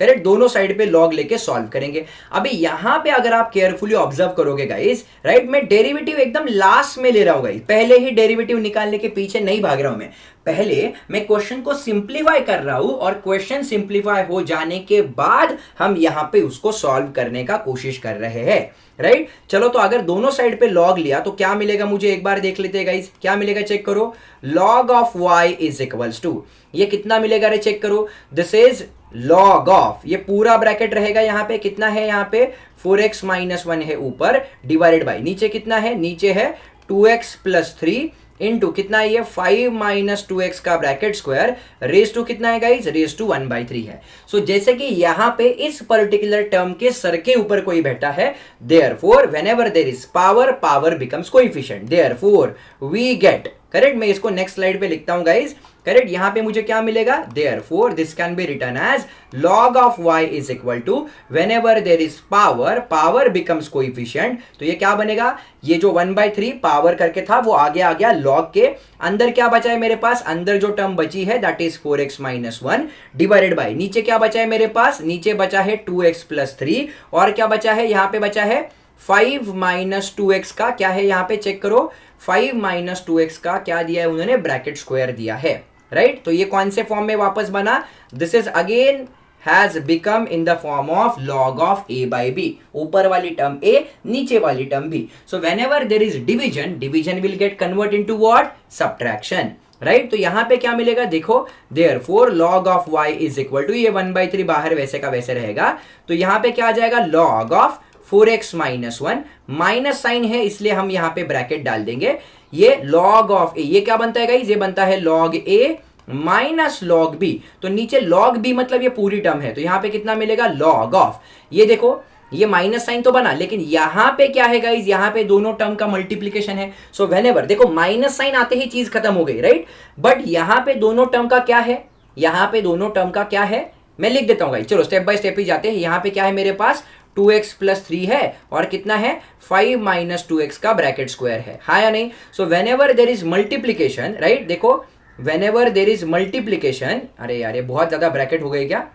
correct, दोनों साइड पे लॉग लेके सॉल्व करेंगे। अभी यहां पे अगर आप केयरफुली ऑब्जर्व करोगे गाइस, राइट, मैं डेरिवेटिव एकदम लास्ट में ले रहा हूं गाइस, पहले ही डेरिवेटिव निकालने के पीछे नहीं भाग रहा हूं मैं, पहले मैं क्वेश्चन को सिंप्लीफाई कर रहा हूं और क्वेश्चन सिंप्लीफाई हो जाने के बाद हम यहां पे उसको सॉल्व करने का कोशिश कर रहे हैं। राइट, चलो तो अगर दोनों साइड पे लॉग लिया तो क्या मिलेगा मुझे एक बार देख लेते हैं गाइस, क्या मिलेगा चेक करो, log of y is equals to, ये कितना मिलेगा रे चेक करो, दिस इज लॉग ऑफ, ये पूरा ब्रैकेट रहेगा यहाँ पे, कितना है यहाँ पे 4x माइनस 1 है ऊपर, डिवाइडेड बाई नीचे कितना है, नीचे है 2x प्लस 3 इंटू कितना है ये 5 माइनस 2x का ब्रैकेट स्क्वायर, रेज टू कितना है गाइज, रेज टू 1/3 है। सो जैसे कि यहाँ पे इस पर्टिकुलर टर्म के सर के ऊपर कोई बैठा है, therefore whenever there is power, power becomes coefficient, therefore we get, correct, मैं इसको नेक्स्ट स्लाइड पे लिखता हूं गाइज। करेक्ट, यहां पे मुझे क्या मिलेगा, therefore this can be written as log of y is equal to whenever there is power, power becomes coefficient, तो ये क्या बनेगा, ये जो 1/3 पावर करके था वो आगे आ गया log के अंदर, क्या बचा है मेरे पास, अंदर जो टर्म बची है that is 4x minus 1 divided by, नीचे क्या बचा है मेरे पास, नीचे बचा है 2x प्लस 3, और क्या बचा है यहाँ पे बचा है 5 माइनस 2x का, क्या है यहाँ पे चेक करो, 5 माइनस 2x का क्या दिया है उन्होंने, ब्रैकेट स्क्वायर दिया है। राइट, तो ये कौन से फॉर्म में वापस बना, this is again has become in the form of log of a by b, ऊपर वाली टर्म a, नीचे वाली term b, so whenever there is division will get convert into what, subtraction। Right, तो यहां पे क्या मिलेगा देखो, therefore log of y is equal to, ये 1/3 बाहर वैसे का वैसे रहेगा, तो यहां पे क्या आ जाएगा log of 4x minus 1, minus sign है इसलिए हम यहां पे ब्रैकेट डाल देंगे, ये log of a, ये क्या बनता है गाइस, ये बनता है log a minus log b, तो नीचे लॉग बी मतलब ये पूरी टर्म है, तो यहां पे कितना मिलेगा लॉग ऑफ, ये देखो ये माइनस साइन तो बना, लेकिन यहां पे क्या है गाइज, यहां पे दोनों टर्म का मल्टीप्लीकेशन है, सो व्हेनेवर देखो माइनस साइन आते ही चीज खत्म हो गई। राइट, बट यहां पे दोनों टर्म का क्या है, यहां पे दोनों टर्म का क्या है मैं लिख देता हूं गाइज, चलो स्टेप बाय स्टेप ही जाते हैं। यहां पे क्या है मेरे पास 2x+3 है और कितना है 5 - 2x का ब्रैकेट स्क्वायर है, हाँ या नहीं। So whenever there is multiplication, right, देखो whenever there is multiplication, अरे यार ये बहुत ज्यादा ब्रैकेट हो गई क्या,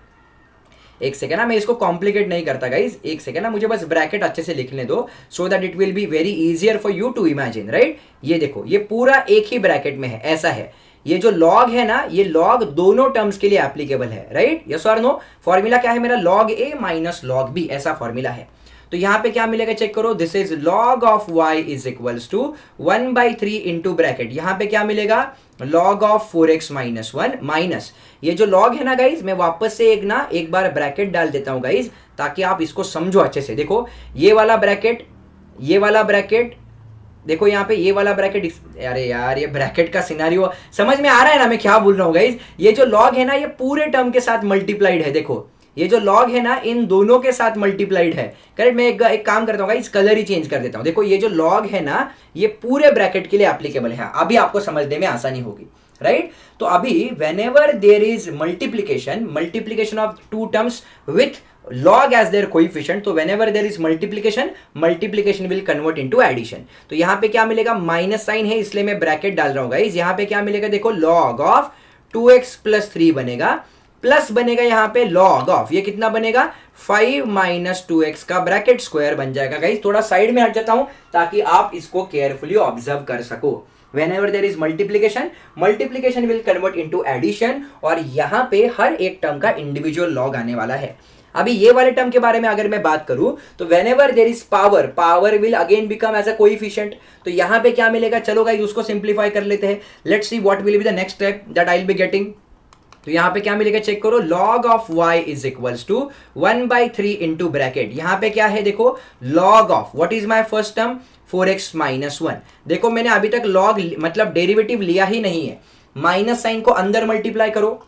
एक सेकेंड ना, मैं इसको कॉम्प्लिकेट नहीं करता गाइज, एक सेकेंड ना, मुझे बस ब्रैकेट अच्छे से लिखने दो so that it will be very easier for you to imagine, right. ये देखो ये पूरा एक ही ब्रैकेट में है, ऐसा है। ये जो लॉग है ना, ये लॉग दोनों टर्म्स के लिए एप्लीकेबल है, राइट, यस और नो। फॉर्मूला क्या है मेरा, log a - log b, ऐसा फॉर्मूला है। तो यहां पे क्या मिलेगा चेक करो, this is log of y is equals to 1/3 into bracket, यहां पे क्या मिलेगा log ऑफ 4x - 1 माइनस ये जो log है ना गाइज, मैं वापस से एक बार ब्रैकेट डाल देता हूं गाइज, ताकि आप इसको समझो अच्छे से। देखो ये वाला ब्रैकेट, ये वाला ब्रैकेट, देखो यहाँ पे ये वाला ब्रैकेट, अरे यार ये ब्रैकेट का सिनेरियो समझ में आ रहा है ना मैं क्या बोल रहा हूँ गाइज। ये जो log है ना, ये पूरे टर्म के साथ मल्टीप्लाइड है, देखो ये जो log है ना इन दोनों के साथ मल्टीप्लाइड है, करेक्ट। मैं एक काम करता हूँ गाइज, कलर ही चेंज कर देता हूँ। देखो ये जो log है ना, ये पूरे ब्रैकेट के लिए एप्लीकेबल है, अभी आपको समझने में आसानी होगी, राइट। तो अभी whenever there is multiplication of two terms with log as their coefficient, तो whenever there is multiplication will convert into addition। तो यहाँ पे क्या मिलेगा, माइनस साइन है इसलिए मैं ब्रैकेट डाल रहा हूँ गाइज। यहाँ पे क्या मिलेगा, देखो log ऑफ 2x+3 बनेगा, प्लस बनेगा यहाँ पे log ऑफ, ये कितना बनेगा 5 - 2x का ब्रैकेट स्क्वायर बन जाएगा गाइज। थोड़ा साइड में हट जाता हूं ताकि आप इसको केयरफुली ऑब्जर्व कर सको। Whenever there is multiplication will convert into addition, और यहां पे हर एक टर्म का इंडिविजुअल लॉग आने वाला है। अभी ये वाले टर्म के बारे में अगर मैं बात करूं तो whenever there is power will again become as a coefficient। तो यहां पे क्या मिलेगा, चलो गाइस उसको सिंप्लीफाई कर लेते हैं। Let's see what will be the next step that I will be getting. तो यहां पे क्या मिलेगा चेक करो, log of y is equals to 1/3 into bracket, यहां पे क्या है देखो log of, what is my first term 4x - 1। देखो मैंने अभी तक log मतलब डेरिवेटिव लिया ही नहीं है, माइनस साइन को अंदर मल्टीप्लाई करो,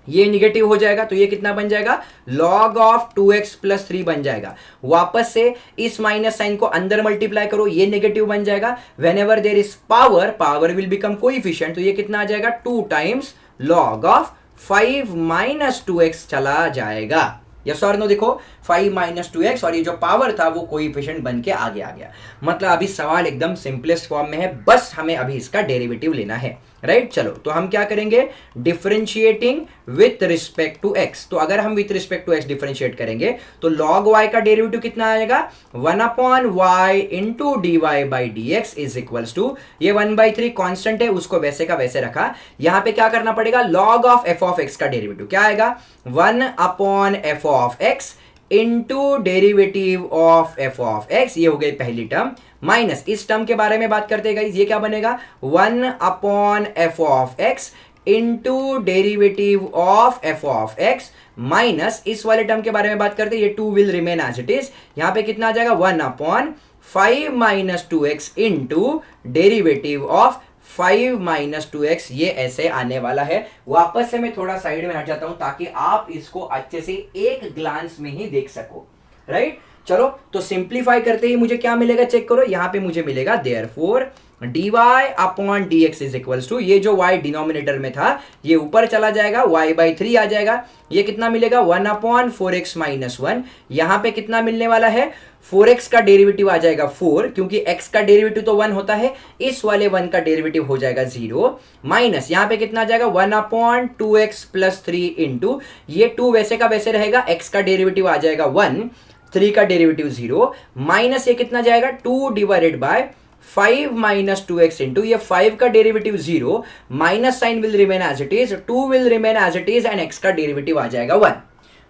ये निगेटिव हो जाएगा, तो ये कितना बन जाएगा log ऑफ 2x+3 बन जाएगा। वापस से इस माइनस साइन को अंदर मल्टीप्लाई करो, ये नेगेटिव बन जाएगा। Whenever there is power will become coefficient, तो ये कितना आ जाएगा 2 टाइम्स log ऑफ 5 - 2x चला जाएगा, यस और नो। देखो 5 - 2x और ये जो पावर था वो कोएफिशिएंट बन के आगे आ गया। मतलब अभी सवाल एकदम सिंपलेस्ट फॉर्म में है, बस हमें अभी इसका डेरिवेटिव लेना है, राइट। चलो तो हम क्या करेंगे, differentiating with respect to x। तो अगर हम with respect to x differentiate करेंगे तो log y का डेरिवेटिव कितना आएगा 1/y into dy/dx is equals to, ये 1/3 कांस्टेंट है उसको वैसे का वैसे रखा। यहां पे क्या करना पड़ेगा, log of f of x का डेरिवेटिव क्या आएगा 1/f of x into derivative of f of x, ये हो गई पहली टर्म, माइनस इस टर्म के बारे में बात करते हैं गाइस, ये क्या बनेगा 1/f of x into derivative of f of x, minus इस वाले टर्म के बारे में बात करते हैं, ये 2 will remain as it is. यहां पे कितना आ जाएगा 1/5 - 2x into derivative of 5 - 2x, ये ऐसे आने वाला है। वापस से मैं थोड़ा साइड में हट जाता हूं ताकि आप इसको अच्छे से एक ग्लांस में ही देख सको, राइट। चलो तो सिंप्लीफाई करते ही मुझे क्या मिलेगा चेक करो, यहां पे मुझे मिलेगा therefore dy/dx is equals to, ये जो y डिनोमिनेटर में था ये ऊपर चला जाएगा, y/3 आ जाएगा, ये कितना मिलेगा 1/4x - 1। यहां पे कितना मिलने वाला है 4x का डेरिवेटिव आ जाएगा 4, क्योंकि x का डेरिवेटिव तो 1 होता है, इस वाले 1 का डेरिवेटिव हो जाएगा 0, माइनस यहां पे कितना आ जाएगा 1/2x+3 इंटू, ये 2 वैसे का वैसे रहेगा, x का डेरिवेटिव आ जाएगा 1, 3 का डेरिवेटिव 0, माइनस ये कितना जाएगा 2 डिवाइडेड बाय 5 - 2x इंटू, ये 5 का derivative 0, minus sign will remain as it is, 2 will remain as it is and x का डेरिवेटिव आ जाएगा 1।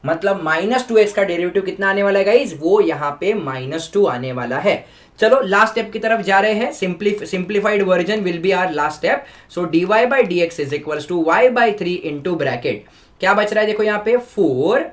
मतलब -2x का डेरिवेटिव कितना आने वाला है गाइज, वो यहाँ पे -2 आने वाला है। चलो लास्ट स्टेप की तरफ जा रहे हैं, simplified version will be our last step. So dy/dx is equals to y/3 into bracket, क्या बच रहा है देखो यहाँ पे 4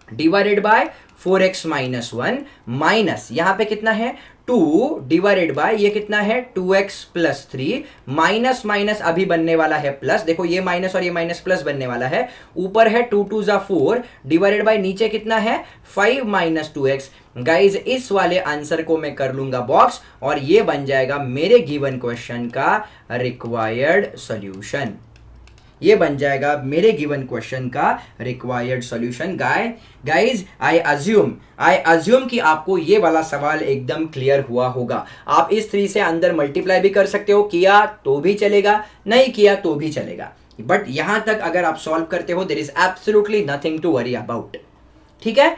डिवाइडेड बाय 4x - 1 माइनस यहाँ पे कितना है 2 डिवाइडेड बाय ये कितना है 2x+3, माइनस माइनस अभी बनने वाला है प्लस, देखो ये माइनस और ये माइनस प्लस बनने वाला है, ऊपर है 2 2 ज़ा 4 डिवाइडेड बाय नीचे कितना है 5 - 2x। गाइज इस वाले आंसर को मैं कर लूंगा बॉक्स और ये बन जाएगा मेरे गिवन क्वेश्चन का रिक्वायर्ड सॉल्यूशन। ये बन जाएगा मेरे गिवन क्वेश्चन का required solution. Guys I assume कि आपको ये वाला सवाल एकदम क्लियर हुआ होगा। आप इस 3 से अंदर मल्टीप्लाई भी कर सकते हो, किया तो भी चलेगा, नहीं किया तो भी चलेगा, बट यहां तक अगर आप सॉल्व करते हो there is absolutely nothing to worry about. ठीक है,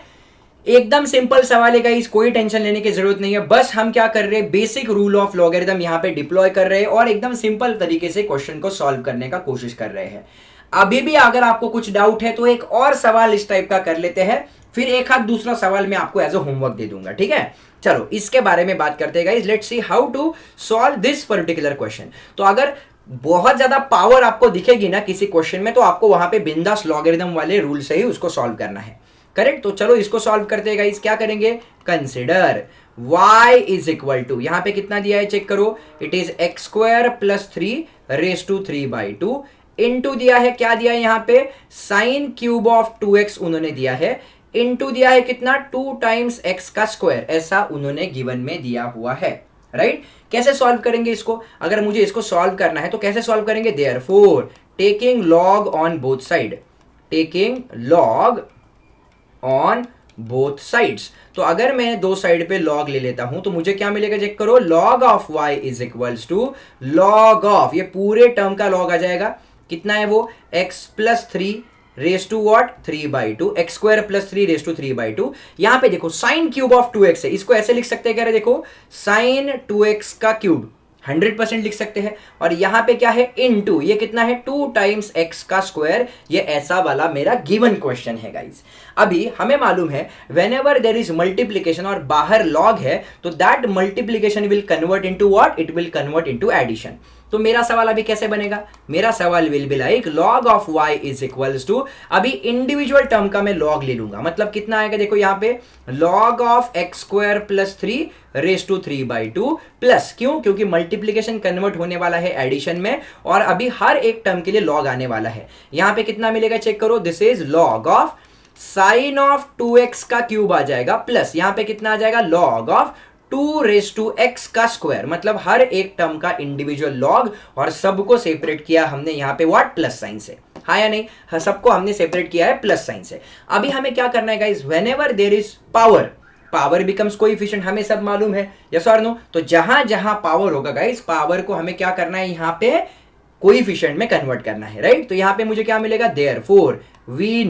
एकदम सिंपल सवाल है गाइस, कोई टेंशन लेने की जरूरत नहीं है। बस हम क्या कर रहे हैं, बेसिक रूल ऑफ लॉगरिथम यहां पे डिप्लॉय कर रहे हैं और एकदम सिंपल तरीके से क्वेश्चन को सॉल्व करने का कोशिश कर रहे हैं। अभी भी अगर आपको कुछ डाउट है तो एक और सवाल इस टाइप का कर लेते हैं, फिर एक हाथ दूसरा सवाल मैं आपको एज अ होमवर्क दे दूंगा। ठीक है, चलो इसके बारे में बात करते हैं guys. Let's see how to solve this particular question. तो अगर बहुत ज्यादा पावर आपको दिखेगी ना किसी क्वेश्चन में, तो आपको वहां पे बिंदास लॉगरिथम वाले रूल से ही उसको सॉल्व करना है। करेक्ट, तो चलो इसको सॉल्व करते हैं गाइस। क्या करेंगे, consider y is equal to, यहां पे कितना दिया है चेक करो, it is x square plus 3 raise to 3/2 into दिया है, क्या दिया है यहां पे, साइन क्यूब ऑफ 2x उन्होंने दिया है, इनटू दिया है कितना, 2 टाइम्स x का स्क्वायर, ऐसा उन्होंने गिवन में दिया हुआ है। राइट, कैसे सॉल्व करेंगे इसको, अगर मुझे इसको सॉल्व करना है तो कैसे सॉल्व करेंगे, therefore taking log on both side, taking log on both sides. तो अगर मैं दो साइड पे लॉग ले लेता हूं तो मुझे क्या मिलेगा चेक करो, log of y is equals to log of, ये पूरे टर्म का लॉग आ जाएगा, कितना है वो, x plus 3 raise to what 3/2, x square plus 3 raise to 3/2। यहां पे देखो साइन क्यूब ऑफ 2x है, इसको ऐसे लिख सकते हैं, कह रहे देखो साइन 2x का क्यूब 100% लिख सकते हैं, और यहां पे क्या है, इनटू, ये कितना है 2 टाइम्स x का स्क्वायर, ये ऐसा वाला मेरा गिवन क्वेश्चन है गाइस। अभी हमें मालूम है व्हेनेवर देयर इज मल्टीप्लिकेशन और बाहर लॉग है तो that multiplication will convert into what, it will convert into addition. तो मेरा सवाल अभी कैसे बनेगा, मेरा सवाल will be like log of y is equals to, अभी इंडिविजुअल टर्म का मैं लॉग ले लूंगा, मतलब कितना आएगा देखो यहाँ पे, log of x square plus 3 raise to 3/2 plus, क्यों, क्योंकि मल्टीप्लिकेशन कन्वर्ट होने वाला है एडिशन में और अभी हर एक टर्म के लिए लॉग आने वाला है। यहाँ पे कितना मिलेगा चेक करो, this is log of sign of 2x का क्यूब आ जाएगा प्लस यहाँ पे कितना आ जाएगा, log of 2 raise to x का स्क्वायर, मतलब हर एक टर्म का इंडिविजुअल लॉग, और सबको सेपरेट किया हमने यहाँ पे व्हाट, प्लस साइन से, हाँ या नहीं, हाँ, सबको हमने सेपरेट किया है प्लस साइन से। अभी हमें क्या करना है guys, whenever there is power becomes coefficient, हमें सब मालूम है, यस और नो। तो जहां जहां पावर होगा गाइस, पावर को हमें क्या करना है, यहाँ पे कोएफिशिएंट में कन्वर्ट करना है। राइट, तो यहाँ पे मुझे क्या मिलेगा, देयरफॉर वी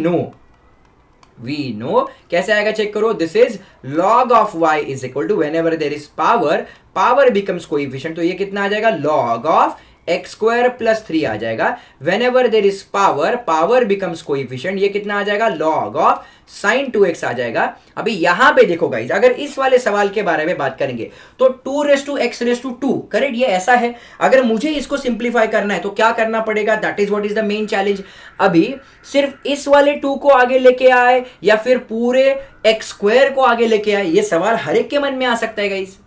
नो कैसे आएगा चेक करो, this is log of y is equal to, whenever there is power becomes coefficient, तो ये कितना आ जाएगा, log of x square plus 3 आ जाएगा, whenever there is power becomes coefficient, ये कितना आ जाएगा, लॉग ऑफ साइन 2x आ जाएगा। अभी यहां पे देखो गाइस, अगर इस वाले सवाल के बारे में बात करेंगे तो 2 raise to x raise to 2, correct, ये ऐसा है। अगर मुझे इसको सिंप्लीफाई करना है तो क्या करना पड़ेगा, that is what is the main challenge. अभी सिर्फ इस वाले 2 को आगे लेके आए या फिर पूरे x स्क्वायर को आगे लेके आए, ये सवाल हर एक के मन में आ सकता है गाइस।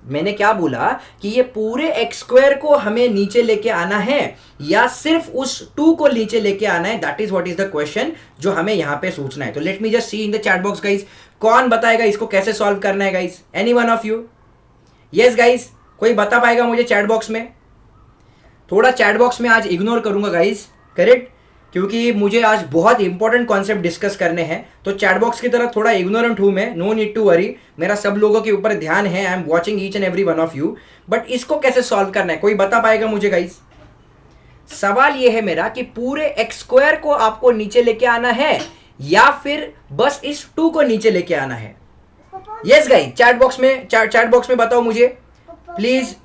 मैंने क्या बोला कि ये पूरे एक्स स्क्वायर को हमें नीचे लेके आना है या सिर्फ उस 2 को नीचे लेके आना है, that is what is the question जो हमें यहां पे सोचना है। तो late me just see in the chat box guys, कौन बताएगा इसको कैसे सॉल्व करना है guys, any one of you, yes guys, कोई बता पाएगा मुझे चैट बॉक्स में। थोड़ा चैट बॉक्स में आज इग्नोर करूंगा गाइस, करेक्ट, क्योंकि मुझे आज बहुत इंपॉर्टेंट कॉन्सेप्ट डिस्कस करने हैं, तो चैट बॉक्स की तरफ थोड़ा इग्नोरेंट हूं मैं, नो नीड टू वरी, मेरा सब लोगों के ऊपर ध्यान है, I am watching each and every one of you, but इसको कैसे सॉल्व करना है कोई बता पाएगा मुझे गाइस। सवाल ये है मेरा कि पूरे एक्स स्क्वायर को आपको नीचे लेके आना है या फिर बस इस 2 को नीचे लेके आना है। यस गाइस, चैट बॉक्स में बताओ मुझे प्लीज।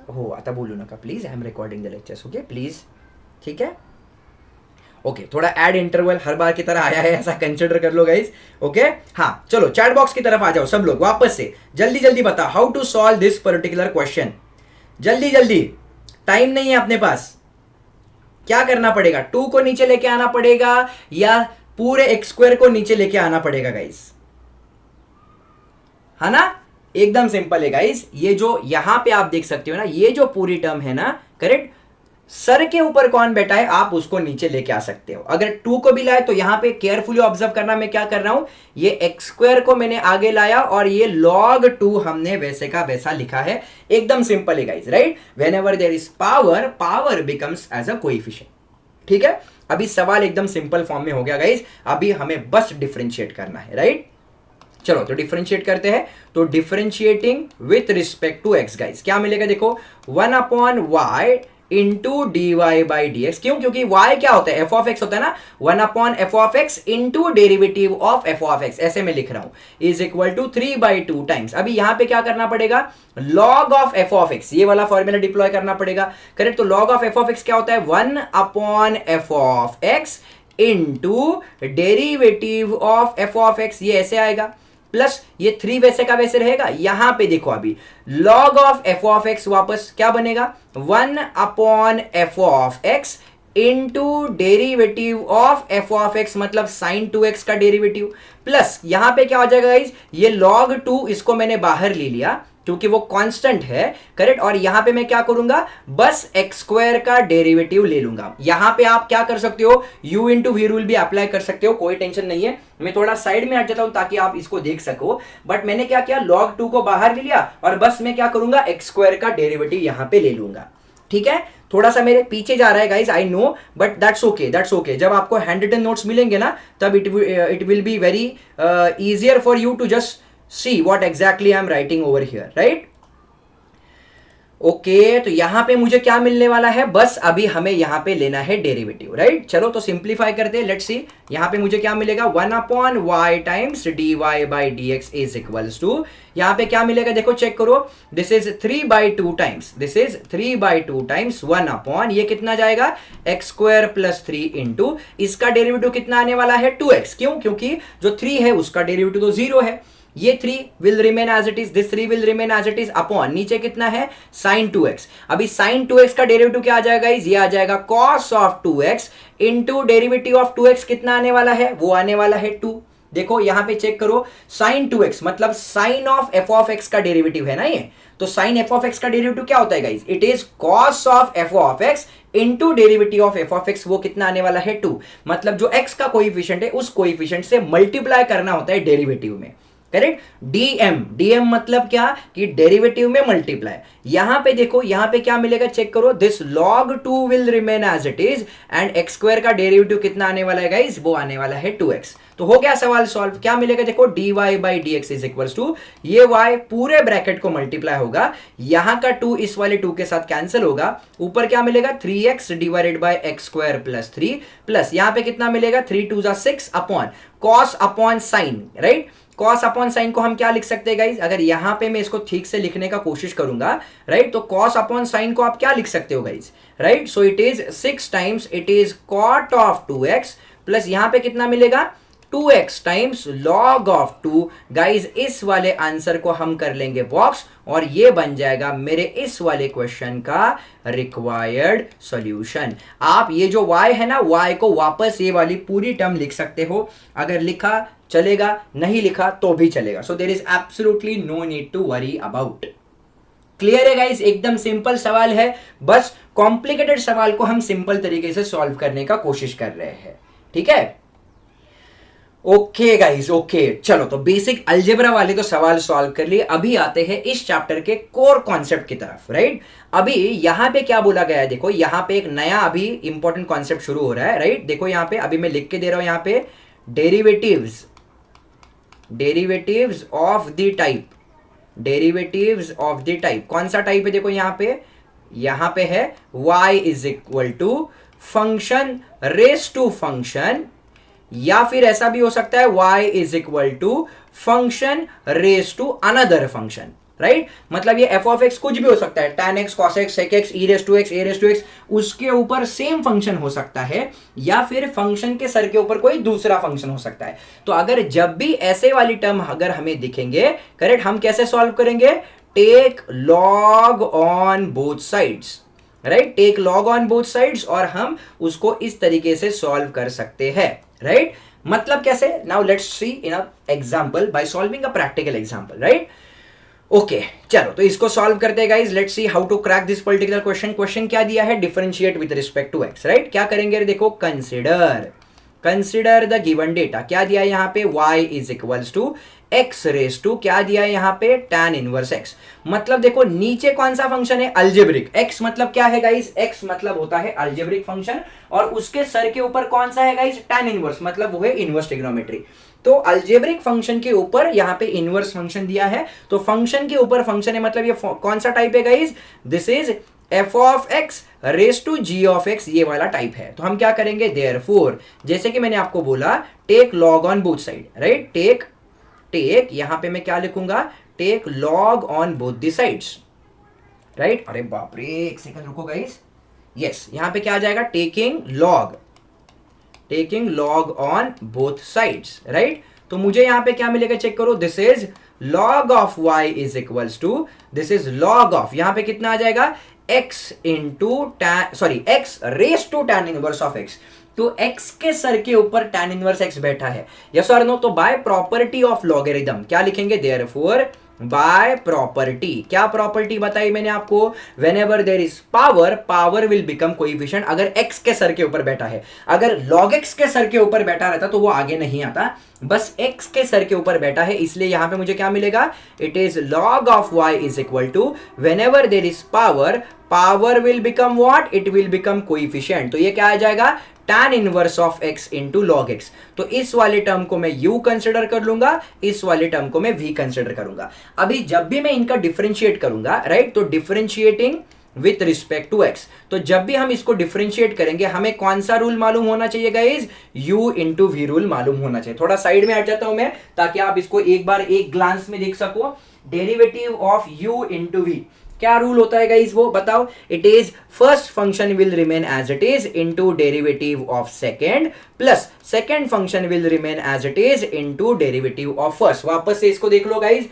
हो आता बोलू नका please, I am recording the lectures, okay please, ठीक है, ओके, थोड़ा एड इंटरवल हर बार की तरह आया है, ऐसा कंसिडर कर लो गाइस, ओके। हाँ चलो चैट बॉक्स की तरफ आ जाओ सब लोग वापस से, जल्दी जल्दी बताओ how to solve this particular question, जल्दी जल्दी, टाइम नहीं है अपने पास। क्या करना पड़ेगा, 2 को नीचे लेके आना पड़ेगा या पूरे एक्स स्क्वायर को नीचे लेके आना पड़ेगा गाइस, है ना, एकदम सिंपल है गाइस। ये जो यहां पे आप देख सकते हो ना, ये जो पूरी टर्म है ना, करेक्ट, सर के ऊपर कौन बैठा है आप उसको नीचे लेके आ सकते हो। अगर 2 को भी लाए तो यहां पे केयरफुली ऑब्जर्व करना, मैं क्या कर रहा हूं, ये एक्स स्क्वायर को मैंने आगे लाया और ये log 2 हमने वैसे का वैसा लिखा है। एकदम सिंपल है guys, right. Whenever there is power, power becomes as a coefficient. ठीक है, अभी सवाल एकदम सिंपल फॉर्म में हो गया गाइस। अभी हमें बस डिफरेंशिएट करना है, राइट। चलो तो डिफरेंशिएट करते हैं। तो differentiating with respect to x guys क्या मिलेगा, देखो 1/y into d y by d x. क्यों, क्योंकि y क्या होता है, एफ ऑफ एक्स होता है ना, 1/f of x into derivative of f of x, ऐसे में लिख रहा हूं, इज इक्वल टू 3/2 टाइम्स। अभी यहां पे क्या करना पड़ेगा, log of f of x, ये वाला फॉर्मूला डिप्लॉय करना पड़ेगा, करेक्ट। तो log of f of x क्या होता है, 1/f of x into derivative of f of x, ये ऐसे आएगा, प्लस ये 3 वैसे का वैसे रहेगा। यहां पे देखो अभी log of f of x वापस क्या बनेगा, 1/f of x into derivative of f of x, मतलब sin 2x का डेरिवेटिव, प्लस यहां पे क्या हो जाएगा गाइस, ये log 2 इसको मैंने बाहर ले लिया क्योंकि वो कांस्टेंट है, करेक्ट। और यहां पे मैं क्या करूंगा, बस एक्स स्क्वायर का डेरिवेटिव ले लूंगा। यहां पे आप क्या कर सकते हो, u इंटू वी रूल भी अप्लाई कर सकते हो, कोई टेंशन नहीं है। मैं थोड़ा साइड में हट जाता हूं ताकि आप इसको देख सको, बट मैंने क्या किया, log 2 को बाहर ले लिया और बस मैं क्या करूंगा, एक्स स्क्वायर का डेरिवेटिव यहां पे ले लूंगा। ठीक है, थोड़ा सा मेरे पीछे जा रहा है guys, I know, but that's okay, that's okay. जब आपको हैंड रिटन नोट्स मिलेंगे ना, तब it will be very easier for you to just see what exactly I'm writing over here, right? Okay तो यहां पे मुझे क्या मिलने वाला है, बस अभी हमें यहां पे लेना है डेरिवेटिव, राइट। चलो तो सिंप्लीफाई करते हैं, लेट्स सी। यहां पे मुझे क्या मिलेगा, 1/y times d y by d x is equals to, यहां पे क्या मिलेगा देखो, चेक करो, this is 3/2 times, this is 3/2 times 1/, ये कितना जाएगा, एक्स स्क्वायर प्लस 3 इंटू, इसका डेरिवेटिव कितना आने वाला है, 2x। क्यों, क्योंकि जो 3 है उसका डेरिवेटिव तो 0 है, ये 3 will remain as it is, this 3 will remain as it is, upon नीचे कितना है, sin 2x। अभी sin 2x का डेरिवेटिव क्या आ जाएगा, ये आ जाएगा cos of 2x into derivative of 2x कितना आने वाला है, वो आने वाला है 2। देखो यहां पे चेक करो, sin 2x मतलब sin of f of x का डेरिवेटिव है ना ये, तो sin f ऑफ x का डेरिवेटिव क्या होता है guys, it is cos of f of x into derivative of f of x, वो कितना आने वाला है 2। मतलब जो x का कोएफिशिएंट है उस कोएफिशिएंट से मल्टीप्लाई करना होता है डेरिवेटिव में, करेक्ट। डीएम मतलब क्या, कि डेरिवेटिव में मल्टीप्लाई। यहां पे देखो, यहां पे क्या मिलेगा, चेक करो, this log 2 will remain as it is and x square का डेरिवेटिव कितना आने वाला है गाइस, वो आने वाला है 2x। तो हो गया सवाल सॉल्व। क्या मिलेगा देखो, d y by d x is equal to, ये y पूरे ब्रैकेट को मल्टीप्लाई होगा, यहां का 2 इस वाले 2 के साथ कैंसिल होगा, ऊपर क्या मिलेगा 3x divided by x square plus 3, plus यहां पे कितना मिलेगा 3 2 6 upon cos upon sine, right. Cos upon sine को हम क्या लिख सकते हैं गाइज, अगर यहां पे मैं इसको ठीक से लिखने का कोशिश करूंगा, राइट, तो कॉस अपॉन साइन को आप क्या लिख सकते हो guys, right. So it is 6 times it is cot of 2x, plus यहां पे कितना मिलेगा 2x times log of 2। Guys इस वाले आंसर को हम कर लेंगे बॉक्स और ये बन जाएगा मेरे इस वाले क्वेश्चन का रिक्वायर्ड सॉल्यूशन। आप ये जो y है ना, y को वापस ये वाली पूरी टर्म लिख सकते हो, अगर लिखा चलेगा, नहीं लिखा तो भी चलेगा। So there is absolutely no need to worry about. Clear है गाइस, एकदम सिंपल सवाल है, बस कॉम्प्लिकेटेड सवाल को हम सिंपल तरीके से सॉल्व करने का कोशिश कर रहे हैं, ठीक है। ओके गाइस, ओके, चलो तो बेसिक अलजेब्रा वाले तो सवाल सॉल्व कर लिए। अभी आते हैं इस चैप्टर के कोर कॉन्सेप्ट की तरफ, राइट। अभी यहां पे क्या बोला गया है, देखो यहां पे एक नया अभी इंपॉर्टेंट कॉन्सेप्ट शुरू हो रहा है, राइट। देखो यहां पे अभी मैं लिख के दे रहा हूं, यहां पे derivatives of the type, derivatives of the type, कौन सा टाइप है देखो यहां पे है y is equal to function raise to function, या फिर ऐसा भी हो सकता है y is equal to function raise to another function, right. मतलब ये f ऑफ x कुछ भी हो सकता है, tan x, cos x, sec x, e raise to x, a raise to x, उसके ऊपर सेम फंक्शन हो सकता है, या फिर फंक्शन के सर के ऊपर कोई दूसरा फंक्शन हो सकता है। तो अगर जब भी ऐसे वाली टर्म अगर हमें दिखेंगे, करेक्ट, हम कैसे सॉल्व करेंगे, take log on both sides, right, take log on both sides, और हम उसको इस तरीके से सॉल्व कर सकते हैं, राइट। मतलब कैसे, now let's see in a example by solving a practical example, right. Okay चलो तो इसको सॉल्व करते हैं guys, let's see how to crack this particular question. Question क्या दिया है, differentiate with respect to x, right. क्या करेंगे, देखो कंसिडर द गिवन डेटा। क्या दिया है यहाँ पे, y is equals to x raise to, क्या दिया है यहाँ पे, tan इनवर्स x। मतलब देखो नीचे कौन सा फंक्शन है, अल्जेब्रिक। x मतलब क्या है गाइस, x मतलब होता है अल्जेब्रिक फंक्शन, और उसके सर के ऊपर कौन सा है गाइस, tan इनवर्स, मतलब वो है इनवर्स ट्रिग्नोमेट्री। तो अल्जेब्रिक फंक्शन के ऊपर यहाँ पे इनवर्स फंक्शन दिया है, तो फंक्शन के ऊपर फंक्शन है, मतलब ये कौन सा टाइप है guys, this is f of x raise to g of x, ये वाला टाइप है। तो हम क्या करेंगे, देयरफॉर जैसे कि मैंने आपको बोला, take log on both side, right. Take यहां पे मैं क्या लिखूंगा, take log on both the sides, right. अरे बाप रे, एक सेकंड रुको गाइस, यस यहां पे क्या आ जाएगा, taking log on both sides, right. तो मुझे यहां पे क्या मिलेगा, चेक करो, this is log of y is equals to, this is log of, यहां पे कितना आ जाएगा, x into tan, sorry x raise to tan inverse of x। तो x के सर के ऊपर टैन इनवर्स x बैठा है, यस और नो। तो बाय प्रॉपर्टी ऑफ लॉगरिथम क्या लिखेंगे, देयरफॉर बाय प्रॉपर्टी, क्या प्रॉपर्टी बताई मैंने आपको, when ever there is power will become coefficient. अगर x के सर के ऊपर बैठा है, अगर log x के सर के ऊपर बैठा रहता तो वो आगे नहीं आता, बस x के सर के ऊपर बैठा है, इसलिए यहां पे मुझे क्या मिलेगा, it is log of y is equal to whenever there is power will become what, it will become coefficient. तो ये क्या आ जाएगा, tan inverse of x into log x. तो इस वाले टर्म को मैं u कंसिडर कर लूंगा, इस वाले टर्म को मैं v कंसिडर करूंगा। अभी जब भी मैं इनका डिफरेंशिएट करूंगा, राइट, तो differentiating with respect to x, तो जब भी हम इसको डिफरेंशिएट करेंगे हमें कौन सा रूल मालूम होना चाहिए guys, u into we rule मालूम होना चाहिए। थोड़ा साइड में हट जाता हूं मैं, ताकि आप इसको एक बार एक ग्लांस में देख सको। Derivative of u into v, क्या रूल होता है गाइस, वो बताओ। It is first function will remain as it is into derivative of second, plus second function will remain as it is into derivative of first. वापस से इसको देख लो गाइस,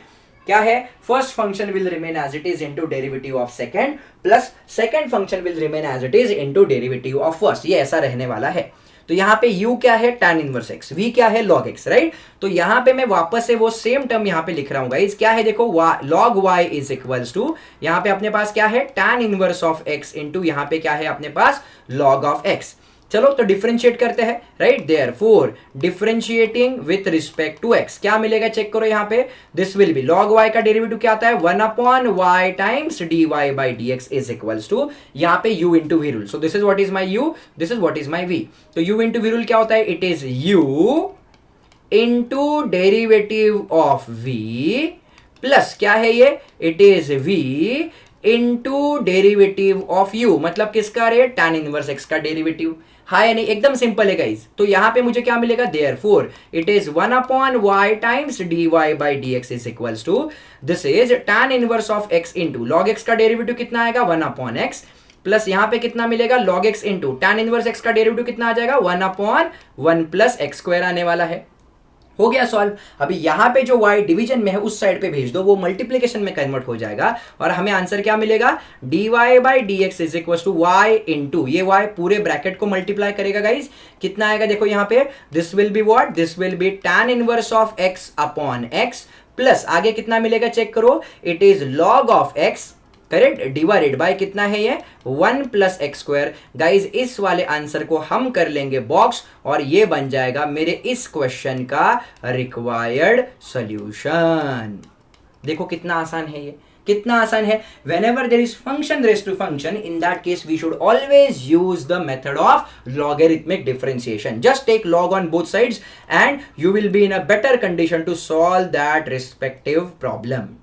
क्या है, first function will remain as it is into derivative of second, plus second function will remain as it is into derivative of first. ये ऐसा रहने वाला है। तो यहां पे u क्या है, tan इनवर्स x, v क्या है, log x, राइट। तो यहां पे मैं वापस से वो सेम टर्म यहां पे लिख रहा हूं गाइस, क्या है देखो, log y is equals to, यहां पे अपने पास क्या है, tan inverse of x into यहां पे क्या है अपने पास, log ऑफ x। चलो तो डिफरेंशिएट करते हैं, right. Therefore differentiating with respect to x, क्या मिलेगा चेक करो यहां पे, this will be log y का डेरिवेटिव क्या आता है, 1 upon y times dy by dx is equals to, यहां पे u into v rule. So this is what is my u, this is what is my v। तो u into v rule क्या होता है, it is u into derivative of v plus क्या है ये, it is v into derivative of u, मतलब किसका रे, tan इनवर्स x का डेरिवेटिव। हाँ या नहीं, एकदम सिंपल है गाइस। तो यहां पे मुझे क्या मिलेगा, therefore it is 1 upon y times dy by dx is equals to, this is tan inverse of x into log x का डेरिवेटिव कितना आएगा, 1 अपॉन x, प्लस यहां पे कितना मिलेगा, log x into tan inverse x का derivative कितना आ जाएगा, 1 अपॉन 1 प्लस एक्स स्क्वायर आने वाला है। हो गया सॉल्व। अभी यहां पे जो y डिवीजन में है उस साइड पे भेज दो, वो मल्टीप्लीकेशन में कन्वर्ट हो जाएगा और हमें आंसर क्या मिलेगा, dy by dx is equal to y into, ये y पूरे ब्रैकेट को मल्टीप्लाई करेगा गाइज, कितना आएगा देखो यहाँ पे, this will be what, this will be tan inverse of x upon x, plus आगे कितना मिलेगा चेक करो, it is log of x, correct, divided by कितना है ये, 1 प्लस एक्स स्क्वायर। गाइज इस वाले आंसर को हम कर लेंगे बॉक्स और ये बन जाएगा मेरे इस क्वेश्चन का रिक्वायर्ड सॉल्यूशन। देखो कितना आसान है ये, कितना आसान है। whenever there is function raised to function, in that case we should always use the method of logarithmic differentiation. Just take log on both sides and you will be in a better condition to solve that respective problem.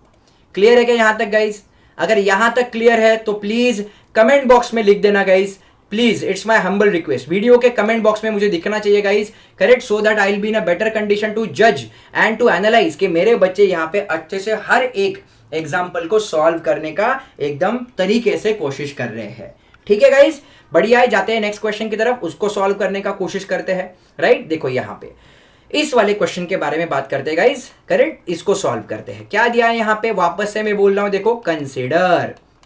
Clear है क्या यहां तक guys? अगर यहां तक clear है तो please comment box में लिख देना guys, please, it's my humble request. Video के कमेंट बॉक्स में मुझे दिखना चाहिए guys, correct, so that I will be in a better condition to जज एंड टू एनालाइज कि मेरे बच्चे यहाँ पे अच्छे से हर एक एग्जाम्पल को सॉल्व करने का एकदम तरीके से कोशिश कर रहे हैं। ठीक है गाइज, बढ़िया है। जाते हैं नेक्स्ट क्वेश्चन की तरफ, उसको सॉल्व करने का कोशिश करते हैं, राइट। देखो यहाँ पे इस वाले क्वेश्चन के बारे में बात करते हैं गाइज, करेक्ट, इसको सॉल्व करते हैं। क्या दिया है यहाँ पे, वापस से मैं बोल रहा हूं, देखो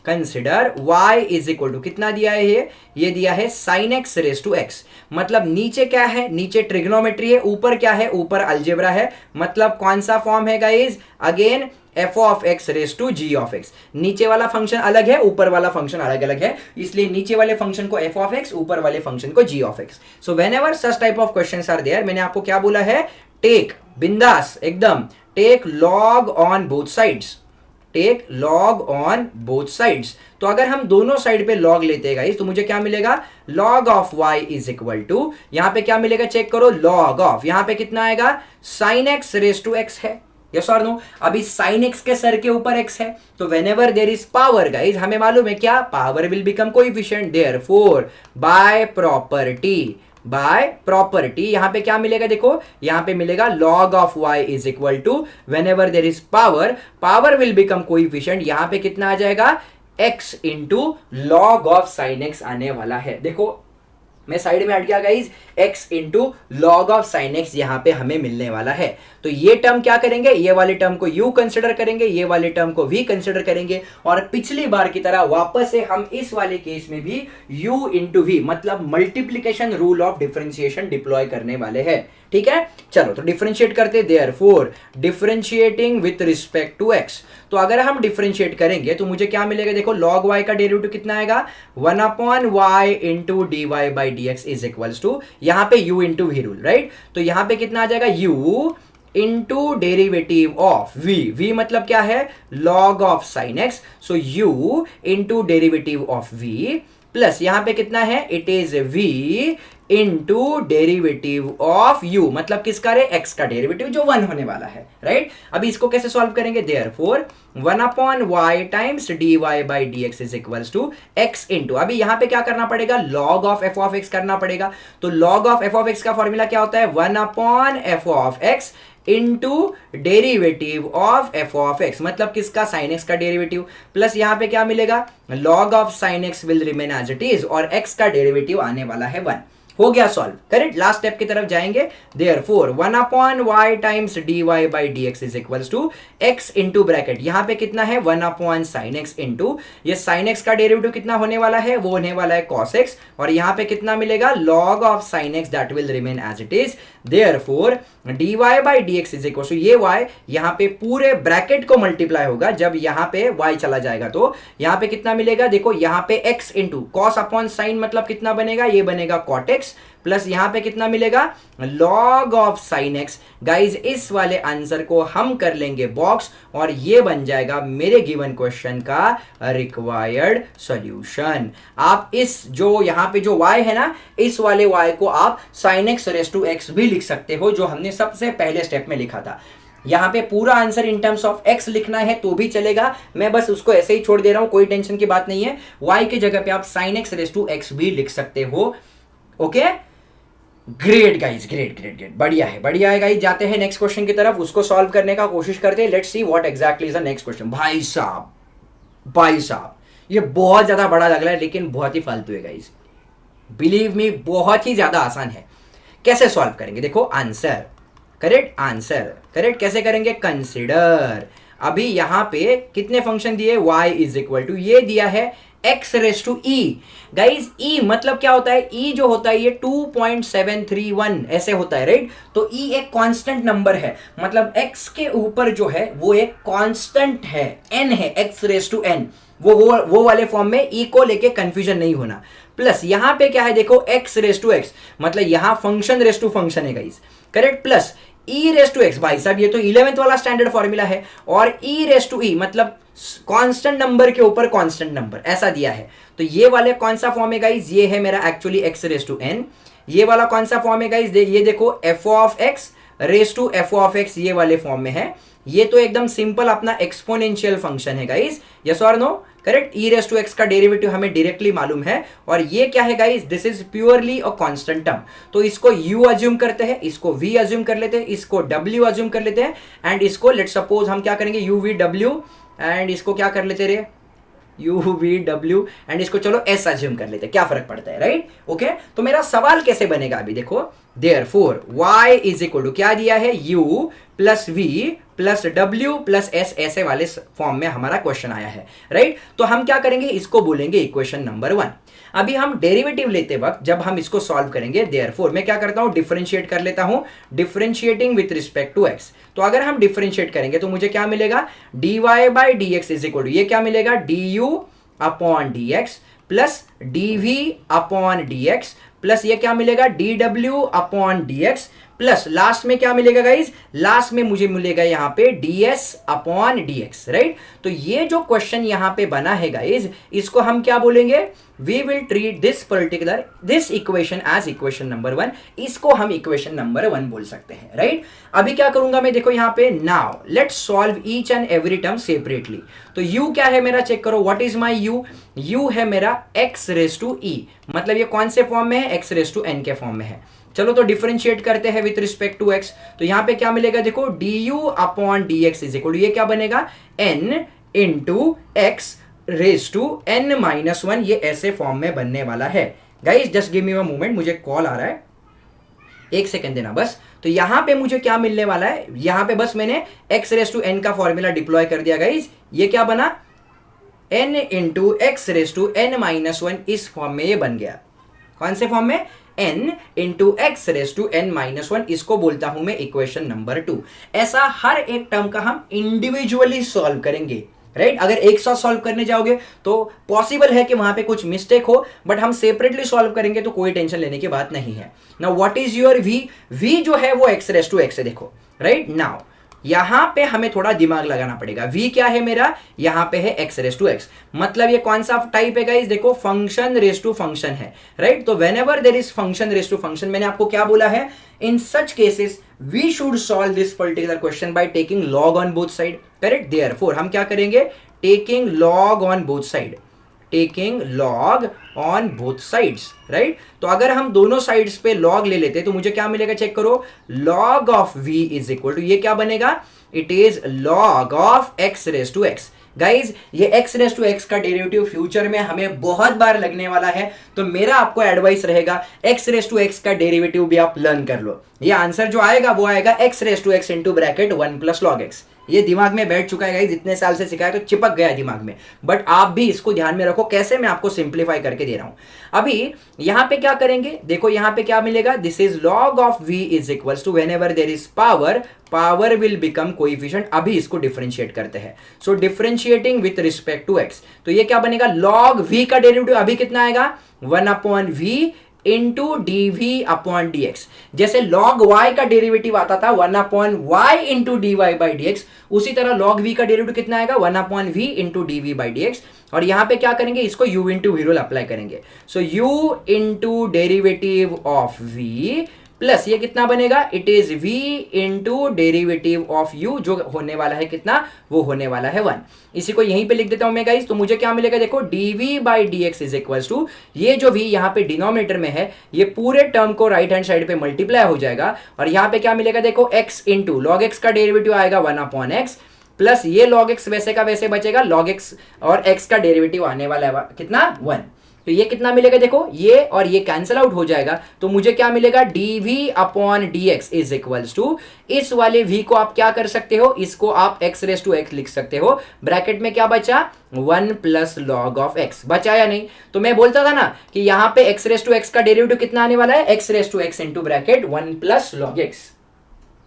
consider y is equal to कितना दिया है, ये दिया है sin x raise to x। मतलब नीचे क्या है, नीचे ट्रिग्नोमेट्री है, ऊपर क्या है, ऊपर अलजेब्रा है। मतलब कौन सा फॉर्म है guys, again f of x raise to g of x। नीचे वाला फंक्शन अलग है, ऊपर वाला फंक्शन अलग अलग है, इसलिए नीचे वाले फंक्शन को f ऑफ x, ऊपर वाले फंक्शन को g of x। So whenever such type of questions are there, मैंने आपको क्या बोला है, टेक बिंदास एकदम, take log on both sides, take log on both sides. तो अगर हम दोनों साइड पे लॉग लेते हैं गाइस, तो मुझे क्या मिलेगा, log of y is equal to, यहां पे क्या मिलेगा चेक करो, लॉग ऑफ, यहां पे कितना आएगा, sin x raise to x है, यस और नो। अभी sin x के सर के ऊपर x है, तो whenever there is power guys, हमें मालूम है क्या, power will become coefficient, therefore by property यहां पे क्या मिलेगा, देखो यहां पे मिलेगा log of y is equal to, whenever there is power will become coefficient, यहां पे कितना आ जाएगा, x into log of sine x आने वाला है। देखो मैं साइड में हट गया guys, x into log of sine x यहां पे हमें मिलने वाला है। तो ये टर्म क्या करेंगे, ये वाले टर्म को u कंसिडर करेंगे, ये वाले टर्म को v कंसिडर करेंगे, और पिछली बार की तरह वापस से हम इस वाले केस में भी u इंटू v मतलब multiplication rule of differentiation deploy करने वाले हैं। ठीक है, चलो तो डिफरेंशिएट करते, therefore differentiating with respect to x। तो अगर हम डिफरेंशिएट करेंगे तो मुझे क्या मिलेगा, देखो log y का डेरिवेटिव कितना आएगा, 1 upon y into d y by d x is equals to, यहां पे u into we rule, right. तो यहां पे कितना आ जाएगा, u into derivative of v मतलब क्या है, log ऑफ साइन x, सो u into derivative of v plus यहां पे कितना है, it is v into derivative of u मतलब किसका रे, x का डेरिवेटिव जो 1 होने वाला है, राइट। अभी इसको कैसे सॉल्व करेंगे, therefore 1 upon y times d y by d x is equals to x into, अभी यहां पे क्या करना पड़ेगा, log of f of x करना पड़ेगा। तो log of f of x का फॉर्मूला क्या होता है, 1 upon f of x into derivative of f of x मतलब किसका, sin x का डेरिवेटिव, प्लस यहां पे क्या मिलेगा, log of sin x will remain as it is, और x का डेरिवेटिव आने वाला है 1। हो गया सॉल्व, करेक्ट। लास्ट स्टेप की तरफ जाएंगे, therefore 1 upon y times d y by d x is equals to x into bracket, यहां पे कितना है, 1 अपॉन साइन x इंटू, ये साइन x का डेरिवेटिव कितना होने वाला है, वो होने वाला है cos x, और यहां पे कितना मिलेगा, log of sine x that will remain as it is, therefore d y by d x is equal to, ये y यहां पे पूरे ब्रैकेट को मल्टीप्लाई होगा, जब यहां पे y चला जाएगा तो यहां पे कितना मिलेगा, देखो यहां पे x into cos upon sine मतलब कितना बनेगा, ये बनेगा cot x, प्लस यहां पे कितना मिलेगा, log of sine x। Guys इस वाले आंसर को हम कर लेंगे बॉक्स, और ये बन जाएगा मेरे गिवन क्वेश्चन का रिक्वायर्ड सॉल्यूशन। आप इस जो यहां पे जो y है ना, इस वाले y को आप sin x raise to x भी लिख सकते हो, जो हमने सबसे पहले स्टेप में लिखा था। यहां पे पूरा answer in terms of x लिखना है तो भी चलेगा, मैं बस उसको ऐसे ही छोड़ दे रहा हूं, कोई टेंशन की बात नहीं है। y की जगह पे आप sin x raise to x भी लिख सकते हो। ओके, ग्रेट गाइज, ग्रेट, बढ़िया है गाइज। जाते हैं नेक्स्ट क्वेश्चन की तरफ, उसको सॉल्व करने का कोशिश करते हैं। Let's see what exactly is the next question. भाई साहब ये बहुत ज्यादा बड़ा लग रहा है, लेकिन बहुत ही फालतू है गाइज, बिलीव मी, बहुत ही ज्यादा आसान है। कैसे सॉल्व करेंगे, देखो आंसर करेक्ट कैसे करेंगे, कंसिडर, अभी यहां पे कितने फंक्शन दिए, y इज इक्वल टू, ये दिया है x raise to e। Guys e मतलब क्या होता है, e जो होता है ये 2.731 ऐसे होता है, राइट। तो e एक कांस्टेंट नंबर है, मतलब x के ऊपर जो है वो एक कांस्टेंट है, n है, x रेस टू n, वो वाले फॉर्म में e को लेके कंफ्यूजन नहीं होना। प्लस यहां पे क्या है, देखो x रेस टू x मतलब यहां फंक्शन रेस टू फंक्शन है guys, correct, plus e raise to x, भाई साहब ये तो 11th वाला स्टैंडर्ड फॉर्मूला है, और e रेस टू e मतलब कांस्टेंट नंबर के ऊपर कांस्टेंट नंबर ऐसा दिया है। तो ये वाले कौन सा फॉर्म है गाइज, ये है मेरा actually x raise to n। ये वाला कौन सा फॉर्म है गाइज, ये देखो f of x raise to f of x, ये वाले फॉर्म में है। ये तो एकदम सिंपल अपना एक्सपोनेंशियल फंक्शन है गाइज, यस और no, correct. e raise to x का डेरिवेटिव हमें डायरेक्टली मालूम है, और ये क्या है guys, this is purely a constant term. तो इसको u अज्यूम करते हैं, इसको v अज्यूम कर लेते हैं, इसको w अज्यूम कर लेते हैं, एंड इसको लेट्स सपोज हम क्या करेंगे, u v w, एंड इसको क्या कर लेते रे, u v w, एंड इसको चलो s अज्यूम कर लेते हैं, क्या फर्क पड़ता है, राइट। ओके, तो मेरा सवाल कैसे बनेगा, अभी देखो therefore y is equal to क्या दिया है, u plus v plus w plus s, ऐसे वाले फॉर्म में हमारा क्वेश्चन आया है, राइट। तो हम क्या करेंगे, इसको बोलेंगे इक्वेशन नंबर 1। अभी हम डेरिवेटिव लेते वक्त जब हम इसको सॉल्व करेंगे, देयरफॉर मैं क्या करता हूं, डिफरेंशिएट कर लेता हूं, differentiating with respect to x। तो अगर हम डिफरेंशिएट करेंगे तो मुझे क्या मिलेगा, dy by d x is equal to ये क्या मिलेगा, du upon d x plus dv upon d x plus ये क्या मिलेगा, dw upon d x plus last में क्या मिलेगा गाइज, लास्ट में मुझे मिलेगा यहां पे ds अपॉन dx, राइट। तो ये जो क्वेश्चन यहां पे बना है गाइज, इसको हम क्या बोलेंगे, we will treat this equation as equation number 1। इसको हम इक्वेशन नंबर 1 बोल सकते हैं, राइट। अभी क्या करूंगा मैं, देखो यहां पे, now let's solve each and every term separately. तो u क्या है मेरा, चेक करो, व्हाट इज माई u है मेरा x रेज टू e, मतलब ये कौन से फॉर्म में है, x रेज टू n के फॉर्म में है। चलो तो डिफरेंशिएट करते हैं विथ रिस्पेक्ट टू x। तो यहां पे क्या मिलेगा, देखो du upon dx is equal to ये क्या बनेगा, n into x raise to n minus 1, ये ऐसे फॉर्म में बनने वाला है। Guys just give me a moment, मुझे कॉल आ रहा है, एक सेकंड देना बस। तो यहां पे मुझे क्या मिलने वाला है, यहां पे बस मैंने x रेज टू n का फॉर्मूला डिप्लॉय कर दिया गाइस, ये क्या बना, n into x raise to n minus 1, इस फॉर्म में ये बन गया। कौन से फॉर्म में, n into x raise to n minus 1, इसको बोलता हूं मैं इक्वेशन नंबर 2। ऐसा हर एक टर्म का हम इंडिविजुअली सॉल्व करेंगे, राइट। अगर एक साथ सॉल्व करने जाओगे तो पॉसिबल है कि वहां पे कुछ मिस्टेक हो, बट हम सेपरेटली सॉल्व करेंगे तो कोई टेंशन लेने की बात नहीं है। Now what is your v जो है वो x रेज टू x है, देखो, राइट। नाउ यहां पे हमें थोड़ा दिमाग लगाना पड़ेगा, v क्या है मेरा, यहां पे है x रेज टू x, मतलब ये कौन सा टाइप है गाइस, देखो फंक्शन रेज टू फंक्शन है, राइट। तो whenever there is function raise to function, मैंने आपको क्या बोला है, in such cases we should solve this particular question by taking log on both side, correct. Therefore हम क्या करेंगे, taking log on both side, taking log on both sides, right. तो अगर हम दोनों साइड्स पे लॉग ले लेते तो मुझे क्या मिलेगा, चेक करो, log of v is equal to ये क्या बनेगा, it is log of x raise to x। Guys ये x रेज टू x का डेरिवेटिव फ्यूचर में हमें बहुत बार लगने वाला है, तो मेरा आपको एडवाइस रहेगा x रेज टू x का डेरिवेटिव भी आप लर्न कर लो। ये आंसर जो आएगा वो आएगा x raise to x into bracket 1 plus log x। ये दिमाग में बैठ चुका है गाइस, इतने साल से सिखाया तो चिपक गया दिमाग में, बट आप भी इसको ध्यान में रखो, कैसे मैं आपको सिंप्लीफाई करके दे रहा हूं। अभी यहां पे क्या करेंगे, देखो यहां पे क्या मिलेगा, this is log of v is equals to whenever there is power will become coefficient. अभी इसको डिफरेंशिएट करते हैं, so differentiating with respect to x, तो ये क्या बनेगा, लॉग v का डेरिवेटिव अभी कितना आएगा, 1 upon v into d v upon d x. जैसे लॉग y का डेरिवेटिव आता था 1 upon y into d y by d x, उसी तरह लॉग v का डेरिवेटिव कितना आएगा, 1 upon v into d v by d x. और यहां पे क्या करेंगे, इसको u into we rule apply करेंगे, so u into derivative of v plus ये कितना बनेगा, it is v into derivative of u, जो होने वाला है कितना, वो होने वाला है 1। इसी को यहीं पे लिख देता हूं मैं गाइस, तो मुझे क्या मिलेगा, देखो dv by d x is equals to, ये जो v यहाँ पे डिनोमिनेटर में है, ये पूरे टर्म को राइट हैंड साइड पे मल्टीप्लाई हो जाएगा, और यहाँ पे क्या मिलेगा, देखो x इंटू लॉग x का डेरिवेटिव आएगा 1 अपॉन x प्लस ये log x वैसे का वैसे बचेगा, log x और x का डेरिवेटिव आने वाला है कितना, 1। तो ये कितना मिलेगा, देखो ये और ये कैंसिल आउट हो जाएगा, तो मुझे क्या मिलेगा, dv upon dx is equals to, इस वाले v को आप क्या कर सकते हो, इसको आप x रेज टू x लिख सकते हो, ब्रैकेट में क्या बचा, 1 प्लस लॉग ऑफ x, बचा या नहीं। तो मैं बोलता था ना कि यहाँ पे x रेज टू x का डेरिवेटिव कितना आने वाला है, x raise to x into bracket 1 plus log x।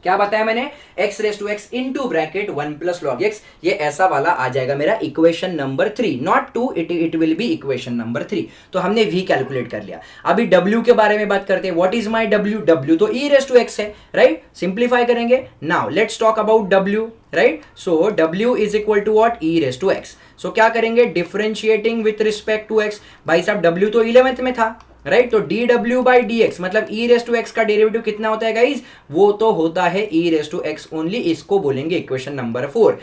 क्या बताया मैंने, x raise to x into bracket 1 plus log x, ये ऐसा वाला आ जाएगा मेरा equation number 3, not 2, it will be equation number 3। तो हमने v कैलकुलेट कर लिया। अभी w के बारे में बात करते हैं, what is my w, w तो e रेज टू x है, राइट। सिंप्लीफाई करेंगे, now let's talk about w, right. So w is equal to what, e raise to x। सो क्या करेंगे, differentiating with respect to x, भाई साहब w तो 11th में था, राइट। तो dw बाई dx मतलब e रेज टू x का डेरिवेटिव कितना होता है गाइज, वो तो होता है e raise to x only, इसको बोलेंगे इक्वेशन नंबर 4।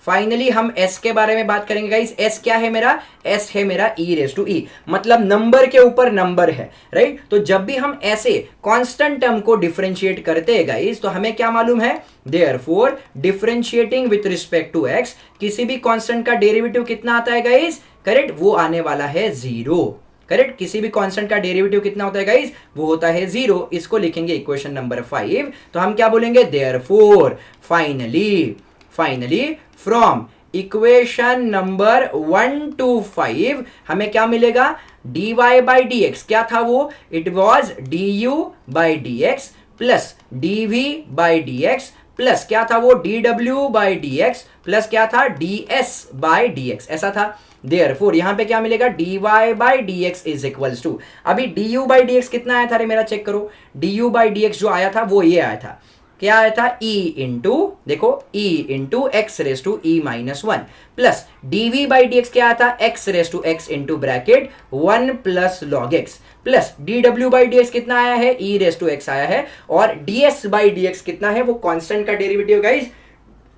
फाइनली हम s के बारे में बात करेंगे गाइज। s क्या है मेरा, s है मेरा e रेज टू e, मतलब नंबर के ऊपर नंबर है, राइट। तो जब भी हम ऐसे कांस्टेंट टर्म को डिफरेंशिएट करते हैं गाइज, तो हमें क्या मालूम है, therefore differentiating with respect to x, किसी भी कांस्टेंट का डेरिवेटिव कितना आता है गाइज, करेक्ट, वो आने वाला है 0, करेक्ट। किसी भी कांस्टेंट का डेरिवेटिव कितना होता है गाइज, वो होता है 0। इसको लिखेंगे इक्वेशन नंबर 5। तो हम क्या बोलेंगे, therefore finally from equation number 1 to 5 हमें क्या मिलेगा, dy बाई डी एक्स, क्या था वो, it was du by d x plus dv by d x plus क्या था वो, dw by d x plus क्या था, ds बाई डी एक्स, ऐसा था। देयरफॉर यहां पे क्या मिलेगा, dy by d x is equals to, अभी du बाई डी एक्स कितना आया था, अरे मेरा चेक करो, du बाई डी एक्स जो आया था वो ये आया था, क्या आया था, e इंटू, देखो e into x raise to e minus 1 plus dv by d x क्या आया था, x raise to x into bracket 1 plus log x plus dw by d x कितना आया है, e रेस टू x आया है, और ds बाई डी एक्स कितना है, वो कांस्टेंट का डेरिवेटिव गाइज,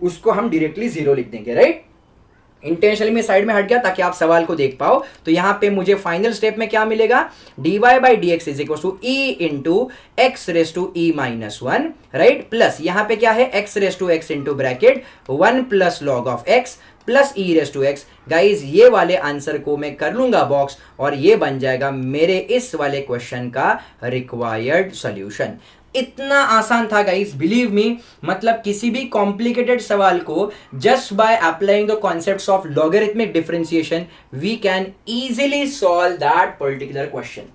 उसको हम डायरेक्टली 0 लिख देंगे, राइट। इंटेंशनली में साइड में हट गया ताकि आप सवाल को देख पाओ। तो यहां पे मुझे फाइनल स्टेप में क्या मिलेगा, dy by d x is equal to e into x raise to e minus 1, right, plus यहां पे क्या है, x raise to x into bracket 1 plus log of x plus e raise to x। Guys ये वाले answer को मैं कर लूंगा बॉक्स, और ये बन जाएगा मेरे इस वाले क्वेश्चन का रिक्वायर्ड सॉल्यूशन। इतना आसान था गाइस, बिलीव मी, मतलब किसी भी कॉम्प्लिकेटेड सवाल को just by applying the concepts of logarithmic differentiation we can easily solve that particular question.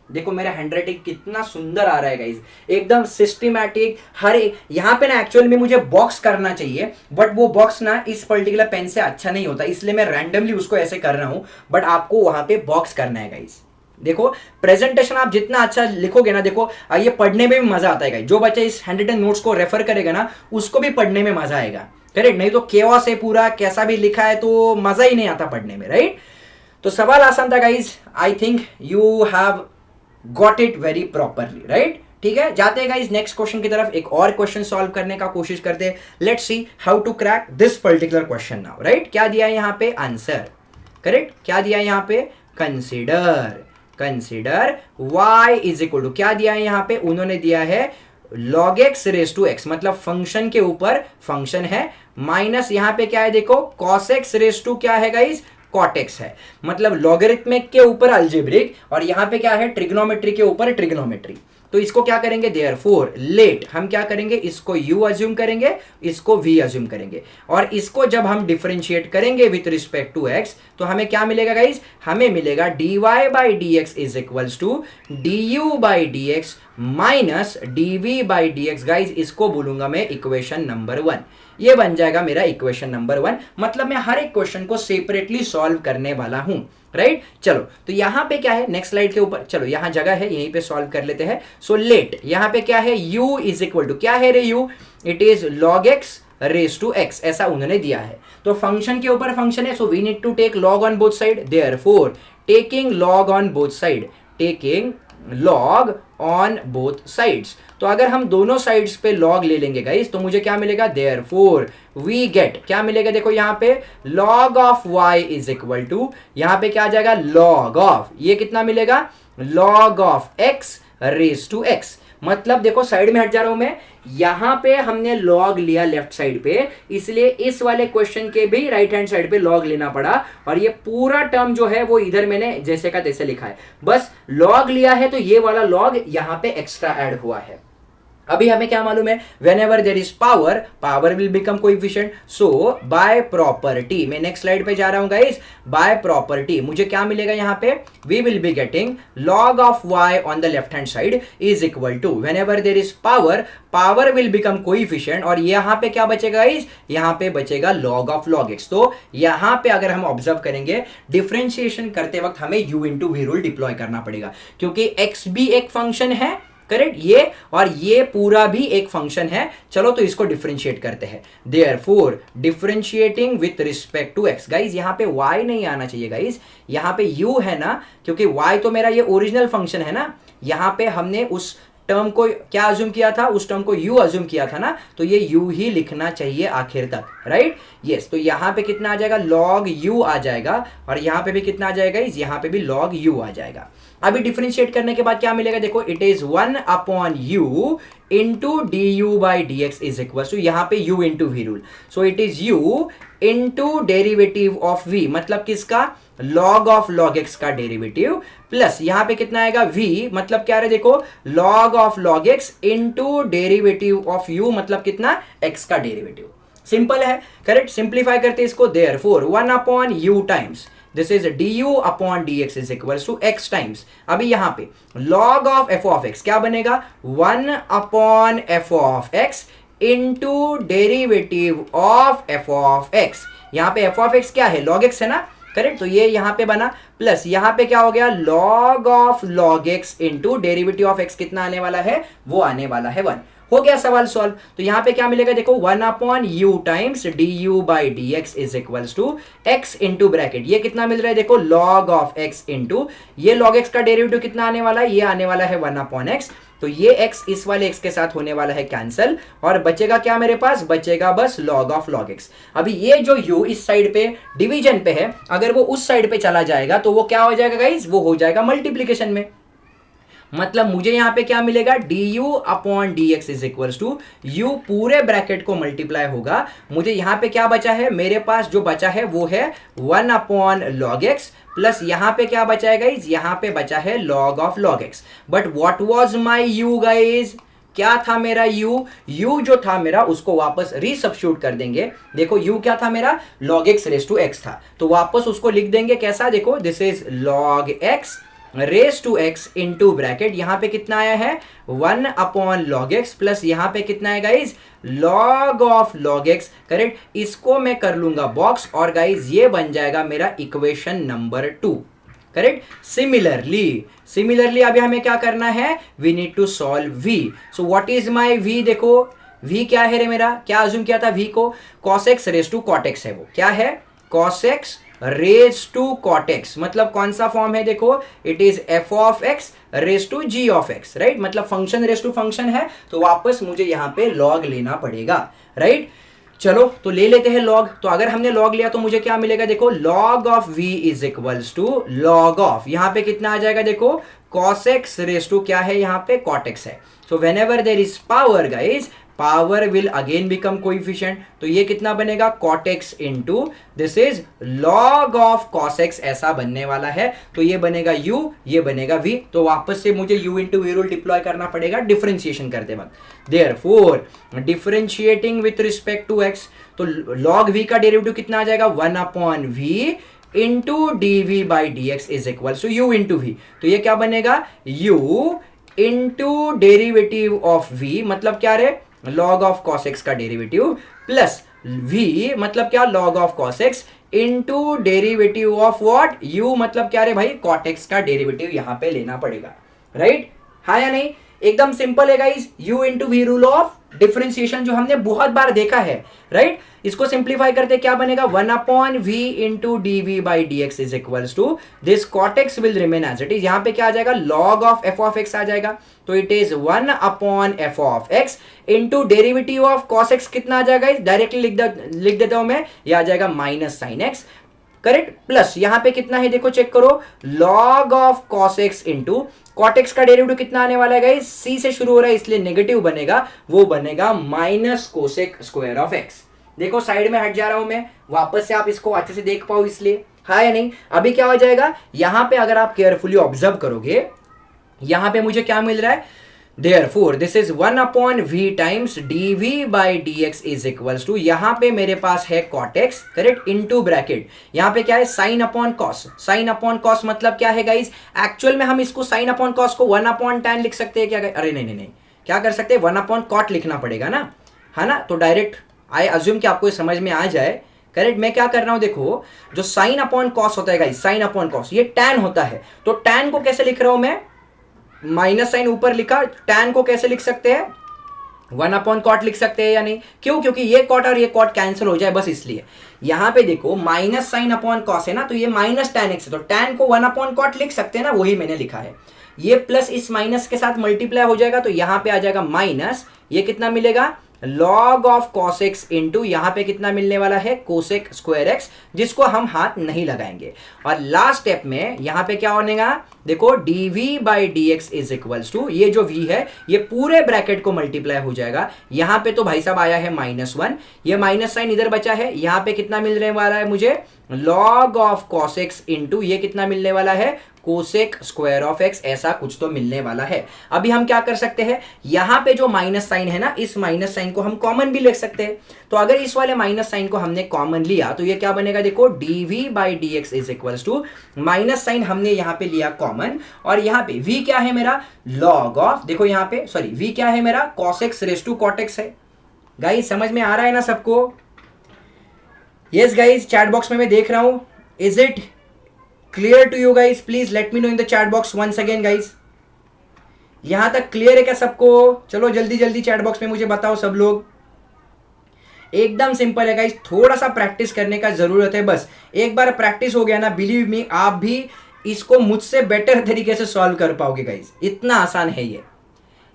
देखो मेरा हैंडराइटिंग कितना सुंदर आ रहा है गाइस, एकदम सिस्टमैटिक। हर यहाँ पे ना एक्चुअल में मुझे बॉक्स करना चाहिए, बट वो बॉक्स ना इस पर्टिकुलर पेन से अच्छा नहीं होता, इसलिए मैं रैंडमली उसको ऐसे कर रहा हूं, बट आपको वहां पे बॉक्स करना है गाइस। देखो प्रेजेंटेशन आप जितना अच्छा लिखोगे ना, देखो ये पढ़ने में भी मजा आता है। जो बच्चा इस हैंड रिटन नोट्स को रेफर करेगा ना, उसको भी पढ़ने में मजा आएगा, करेक्ट। नहीं तो केओस है पूरा, कैसा भी लिखा है तो मजा ही नहीं आता पढ़ने में, राइट। तो सवाल आसान था guys, I think you have got it very properly, right. ठीक है, जाते हैं गाइज नेक्स्ट क्वेश्चन की तरफ, एक और क्वेश्चन सॉल्व करने का कोशिश करते हैं। Let's see how to crack this particular question now, right. क्या दिया है यहाँ पे, आंसर, करेक्ट। क्या दिया है यहाँ पे, consider y is equal to, क्या दिया है यहाँ पे, उन्होंने दिया है log x raise to x, मतलब फंक्शन के ऊपर फंक्शन है, माइनस यहाँ पे क्या है, देखो cos x रेस टू क्या है गाइज, cot x है, मतलब लॉगरिथमिक के ऊपर अलजेब्रिक, और यहाँ पे क्या है, ट्रिग्नोमेट्री के ऊपर ट्रिग्नोमेट्री। तो इसको क्या करेंगे, देयरफॉर लेट, हम क्या करेंगे, इसको u अज्यूम करेंगे, इसको v अज्यूम करेंगे, और इसको जब हम डिफरेंशिएट करेंगे विथ रिस्पेक्ट टू x, तो हमें क्या मिलेगा गाइज, हमें मिलेगा dy by d x is equals to du by d x minus dv by d x. Guys इसको बोलूंगा मैं इक्वेशन नंबर 1, ये बन जाएगा मेरा इक्वेशन नंबर 1। मतलब मैं हर एक क्वेश्चन को सेपरेटली सॉल्व करने वाला हूं, राइट। चलो तो यहां पे क्या है, नेक्स्ट स्लाइड के ऊपर, चलो यहां जगह है, यहीं पे सॉल्व कर लेते हैं। सो लेट, यहां पे क्या है, u इज इक्वल टू, क्या है रे u, it is log x raise to x, ऐसा उन्होंने दिया है। तो फंक्शन के ऊपर फंक्शन है, so we need to take log on both side, therefore taking log on both side, taking log on both sides. तो अगर हम दोनों साइड्स पे log ले लेंगे गाइस, तो मुझे क्या मिलेगा, देयरफॉर वी गेट, क्या मिलेगा, देखो यहाँ पे log of y is equal to, यहाँ पे क्या आ जाएगा, log ऑफ, ये कितना मिलेगा, log of x raise to x। मतलब देखो साइड में हट जा रहा हूं मैं, यहां पे हमने log लिया लेफ्ट साइड पे, इसलिए इस वाले क्वेश्चन के भी राइट हैंड साइड पे log लेना पड़ा, और ये पूरा टर्म जो है वो इधर मैंने जैसे का तैसे लिखा है, बस log लिया है तो ये वाला log यहां पे एक्स्ट्रा ऐड हुआ है। अभी हमें क्या मालूम है, whenever there is power, power will become coefficient, so by property, मैं नेक्स्ट स्लाइड पे जा रहा हूं गाइस, बाय प्रॉपर्टी मुझे क्या मिलेगा, यहाँ पे we will be getting log of y on the left hand side is equal to, whenever there is power, power will become coefficient, और यहाँ पे क्या बचेगा गाइस, यहाँ पे बचेगा log ऑफ log x। तो यहाँ पे अगर हम ऑब्जर्व करेंगे, डिफरेंशिएशन करते वक्त हमें u into we rule deploy करना पड़ेगा, क्योंकि x भी एक फंक्शन है, करेक्ट, ये और ये पूरा भी एक फंक्शन है। चलो तो इसको डिफरेंशिएट करते हैं, therefore differentiating with respect to x। Guys यहाँ पे y नहीं आना चाहिए गाइस, यहाँ पे u है ना, क्योंकि y तो मेरा ये ओरिजिनल फंक्शन है ना, यहाँ पे हमने उस टर्म को क्या अज्यूम किया था, उस टर्म को u अज्यूम किया था ना, तो ये u ही लिखना चाहिए आखिर तक, राइट। यस, तो यहाँ पे कितना आ जाएगा, log u आ जाएगा, और यहाँ पे भी कितना आ जाएगा, यहाँ पे भी log u आ जाएगा। अभी डिफरेंशिएट करने के बाद क्या मिलेगा, देखो it is 1 upon u into d u by d x is equal to, यहाँ पे u into we rule, so it is u into derivative of v, मतलब किसका, log ऑफ log x का डेरिवेटिव, प्लस यहाँ पे कितना आएगा v, मतलब क्या है देखो, log of log x into derivative of u, मतलब कितना, x का डेरिवेटिव। सिंपल है, करेक्ट। सिंप्लीफाई करते इसको, therefore 1 upon u times this is du upon dx is equal to x times, अभी यहां पे log of f of x क्या बनेगा, 1 upon f of x into derivative of f of x, यहां पे f of x क्या है, log x है ना, करेक्ट। तो ये यहां पे बना, प्लस यहां पे क्या हो गया, log of log x into derivative of x कितना आने वाला है, वो आने वाला है 1। हो गया सवाल सॉल्व। तो यहां पे क्या मिलेगा देखो, 1 upon u times d u by d x is equals to x into bracket, ये कितना मिल रहा है देखो, log ऑफ एक्स इंटू ये log एक्स का डेरिवेटिव कितना आने वाला है, ये आने वाला है 1 अपॉन एक्स, तो ये x इस वाले x के साथ होने वाला है कैंसल, और बचेगा क्या मेरे पास, बचेगा बस log ऑफ log x। अभी ये जो u इस साइड पे डिवीजन पे है, अगर वो उस साइड पे चला जाएगा तो वो क्या हो जाएगा गाइस, वो हो जाएगा मल्टीप्लीकेशन में, मतलब मुझे यहां पे क्या मिलेगा, du upon dx is equals to u पूरे ब्रैकेट को मल्टीप्लाई होगा, मुझे यहां पे क्या बचा है, मेरे पास जो बचा है वो है 1 अपॉन log x, प्लस यहां पे क्या बचा है गाइज, यहां पे बचा है log of log x। But what was my u guys, क्या था मेरा u जो था मेरा, उसको वापस रीसब्स्टिट्यूट कर देंगे। देखो u क्या था मेरा, log x raise to x था, तो वापस उसको लिख देंगे कैसा, देखो this is log x raise to x into bracket, यहां पे कितना आया है 1 अपॉन log x, प्लस यहां पे कितना है guys, log of log x, correct. इसको मैं कर लूंगा बॉक्स, और गाइज ये बन जाएगा मेरा इक्वेशन नंबर 2, करेक्ट। सिमिलरली अभी हमें क्या करना है, we need to solve v। So what is my v, देखो v क्या है रे मेरा, क्या अज्यूम किया था v को, cos x raise to cot x है, वो क्या है, cos x raise to cot x, मतलब कौन सा फॉर्म है देखो, it is f of x raise to g of x, right, मतलब फंक्शन रेस टू फंक्शन है, तो वापस मुझे यहां पे log लेना पड़ेगा, राइट। चलो तो ले लेते हैं log, तो अगर हमने log लिया तो मुझे क्या मिलेगा देखो, log of v is equals to log of, यहां पे कितना आ जाएगा देखो, cos x रेस टू क्या है, यहां पे cot x है, so whenever there is power guys, power will again become coefficient, तो ये कितना बनेगा, cot x into this is log of cos x, ऐसा बनने वाला है, तो ये बनेगा u, ये बनेगा v, तो वापस से मुझे u into v rule deploy करना पड़ेगा डिफरेंशिएशन करते वक्त। Therefore differentiating with respect to x, तो log v का डेरिवेटिव कितना आ जाएगा, 1 upon v into d v by d x is equal to u into v, तो ये क्या बनेगा, u into derivative of v, मतलब क्या रे, log ऑफ cos x का डेरिवेटिव, प्लस v मतलब क्या, log of cos x into derivative of what, u मतलब क्या रे भाई, cot x का डेरिवेटिव यहां पे लेना पड़ेगा, राइट, हाँ या नहीं, एकदम सिंपल है guys, u into we rule of differentiation जो हमने बहुत बार देखा है, राइट। इसको सिंप्लीफाई करते क्या बनेगा, 1 upon v into d v by d x is equals to this cot x will remain as it is, यहां पे क्या आ जाएगा, log of f of x आ जाएगा, तो it is 1 upon f of x into derivative of cos x कितना आ जाएगा, डायरेक्टली लिख देता हूं मैं, ये आ जाएगा minus sine x, correct, plus यहां पे कितना है देखो चेक करो, log of cos x into cot x का डेरिवेटिव कितना आने वाला है गाइस, c से शुरू हो रहा है इसलिए नेगेटिव बनेगा, वो बनेगा minus cosec square of x। देखो साइड में हट जा रहा हूं मैं, वापस से आप इसको अच्छे से देख पाओ इसलिए, हाँ या नहीं। अभी क्या हो जाएगा, यहां पे अगर आप केयरफुली ऑब्जर्व करोगे, यहां पे मुझे क्या मिल रहा है, Therefore, this is 1 upon v times dv by dx is equals to, यहां पे मेरे पास है cot x, correct, into bracket, यहां पे क्या है sin upon cos, sin upon cos मतलब क्या है गाइस, एक्चुअल में हम इसको sin अपॉन cos को 1 अपॉन tan लिख सकते हैं क्या, अरे नहीं, क्या कर सकते हैं, 1 अपॉन cot लिखना पड़ेगा ना, है ना, तो डायरेक्ट आई अज्यूम कि आपको समझ में आ जाए, करेक्ट। मैं क्या कर रहा हूं देखो, जो sin अपॉन cos होता है गाइस, sin अपॉन cos ये tan होता है, तो tan को कैसे लिख रहा हूं मैं, माइनस साइन ऊपर लिखा, tan को कैसे लिख सकते हैं, 1 अपॉन कॉट लिख सकते हैं या नहीं, क्यों, क्योंकि ये कॉट और ये कॉट कैंसिल हो जाए बस इसलिए। यहां पे देखो माइनस साइन अपॉन कॉस है ना, तो ये माइनस tan x है, तो tan को 1 अपॉन कॉट लिख सकते हैं ना, वही मैंने लिखा है। ये प्लस इस माइनस के साथ मल्टीप्लाई हो जाएगा, तो यहां पे आ जाएगा माइनस, ये कितना मिलेगा, log of cos x into यहां पे कितना मिलने वाला है कोसेक स्क्वायर x, जिसको हम हाथ नहीं लगाएंगे। और लास्ट स्टेप में यहां पे क्या बनेगा देखो dv by d x is equals to, ये जो v है ये पूरे ब्रैकेट को मल्टीप्लाई हो जाएगा। यहां पे तो भाई साहब आया है -1, ये माइनस साइन इधर बचा है, यहां पे कितना मिलने वाला है मुझे log of cos x into ये कितना मिलने वाला है कोसेक स्क्वायर ऑफ x, ऐसा कुछ तो मिलने वाला है। अभी हम क्या कर सकते हैं, यहां पे जो माइनस साइन है ना, इस माइनस साइन को हम कॉमन भी ले सकते हैं। तो अगर इस वाले माइनस साइन को हमने कॉमन लिया तो ये क्या बनेगा देखो dv by d x is equals to, minus sine हमने यहां पे लिया कॉमन, और यहां पे v क्या है मेरा लॉग ऑफ, देखो यहां पे सॉरी v क्या है मेरा cos x raise to cot x है। गाइस समझ में आ रहा है ना सबको? यस गाइस, चैट बॉक्स में मैं देख रहा हूं, is it clear to you guys? Please let me know in the chat box once again guys. यहां तक क्लियर है क्या सबको? चलो जल्दी जल्दी चैट बॉक्स में मुझे बताओ सब लोग। एकदम सिंपल है गाइस, थोड़ा सा प्रैक्टिस करने का जरूरत है बस। एक बार प्रैक्टिस हो गया ना, बिलीव मी आप भी इसको मुझसे बेटर तरीके से सॉल्व कर पाओगे गाइस, इतना आसान है ये।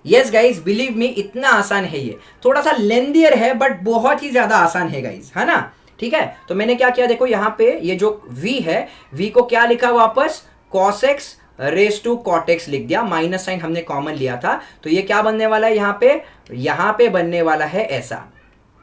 यस गाइस बिलीव मी, इतना आसान है ये, थोड़ा सा लेंदियर है बट बहुत ही ज्यादा आसान है गाइस, है ना? ठीक है, तो मैंने क्या किया देखो, यहां पे ये जो v है, v को क्या लिखा वापस cos x raise to cot x लिख दिया, माइनस साइन हमने कॉमन लिया था, तो ये क्या बनने वाला है यहां पे बनने वाला है ऐसा,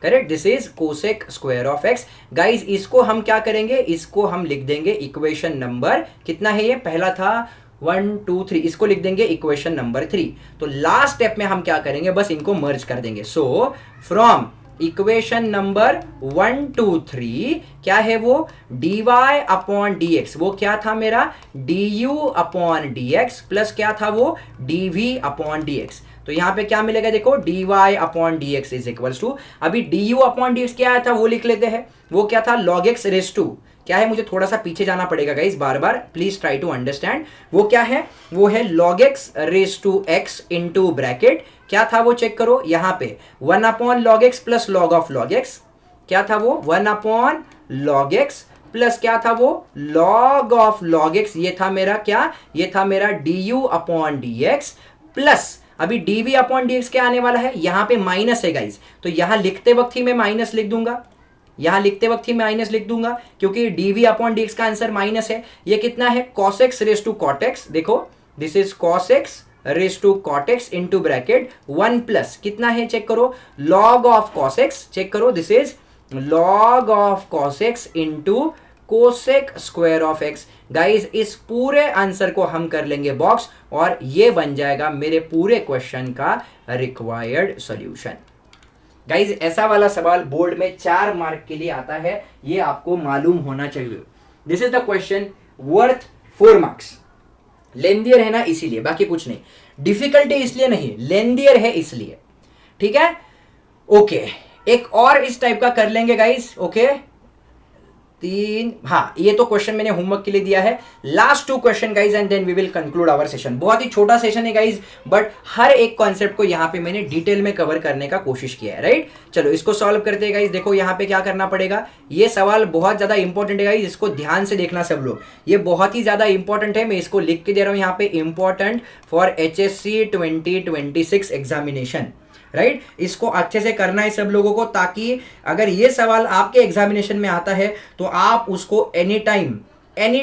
correct? This is cosec square of x। Guys इसको हम क्या करेंगे, इसको हम लिख देंगे इक्वेशन नंबर कितना है, ये पहला था 1 2 3, इसको लिख देंगे इक्वेशन नंबर 3। तो लास्ट स्टेप में हम क्या करेंगे, बस इनको मर्ज कर देंगे। सो फ्रॉम इक्वेशन नंबर 1 2 3 क्या है वो dy अपॉन dx, वो क्या था मेरा du अपॉन dx, प्लस क्या था वो dv अपॉन dx। तो यहां पे क्या मिलेगा देखो dy upon dx is equals to, अभी du अपॉन dx क्या आया था वो लिख लेते हैं, वो क्या था log x रेस टू क्या है, मुझे थोड़ा सा पीछे जाना पड़ेगा गाइस, बार बार प्लीज ट्राई टू अंडरस्टैंड। वो क्या है, वो है log x raise to x into bracket क्या था वो चेक करो, यहां पे 1 upon log x plus log of log x, क्या था वो 1 अपॉन log x प्लस क्या था वो log ऑफ log x, ये था मेरा क्या, ये था मेरा du अपॉन dx, प्लस अभी dv अपॉन dx क्या आने वाला है, यहां पे माइनस है गाइस, तो यहां लिखते वक्त ही मैं माइनस लिख दूंगा, यहां लिखते वक्त ही माइनस लिख दूंगा क्योंकि dv अपॉन dx का आंसर माइनस है। ये कितना है cos x raise to cot x, देखो this is cos x raise to cot x into bracket 1 plus कितना है चेक करो log of cos x, check करो this is log of cos x into cosec square of x। Guys इस पूरे answer को हम कर लेंगे बॉक्स और ये बन जाएगा मेरे पूरे क्वेश्चन का रिक्वायर्ड सॉल्यूशन। गाइज ऐसा वाला सवाल बोर्ड में 4 मार्क के लिए आता है, ये आपको मालूम होना चाहिए। This is the question worth 4 marks. Lengthier है ना इसीलिए, बाकी कुछ नहीं, डिफिकल्टी इसलिए नहीं, लेंदियर है इसलिए, ठीक है? ओके, एक और इस टाइप का कर लेंगे गाइज। ओके 3, हाँ ये तो क्वेश्चन मैंने होमवर्क के लिए दिया है। Last 2 question guys and then we will conclude our session. बहुत ही छोटा सेशन है गाइज, बट हर एक कॉन्सेप्ट को यहाँ पे मैंने डिटेल में कवर करने का कोशिश किया है, राइट? चलो इसको सॉल्व करते हैं गाइज। देखो यहाँ पे क्या करना पड़ेगा, ये सवाल बहुत ज्यादा इंपॉर्टेंट है गाइज, इसको ध्यान से देखना सब लोग, ये बहुत ही ज्यादा इंपॉर्टेंट है। मैं इसको लिख के दे रहा हूँ यहाँ पे, important for HSC 2026 examination, right? इसको अच्छे से करना है सब लोगों को, ताकि अगर ये सवाल आपके एग्जामिनेशन में आता है तो आप उसको एनी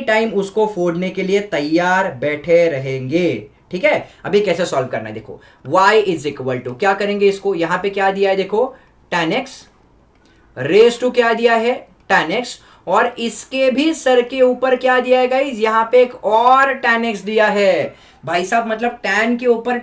टाइम उसको फोड़ने के लिए तैयार बैठे रहेंगे, ठीक है? अभी कैसे सॉल्व करना है देखो, y इज इक्वल टू क्या करेंगे, इसको यहां पे क्या दिया है देखो tan x रेस टू क्या दिया है tan x, और इसके भी सर के ऊपर क्या दिया है गाइज, यहां पे एक और tan x दिया है भाई साहब, मतलब tan के ऊपर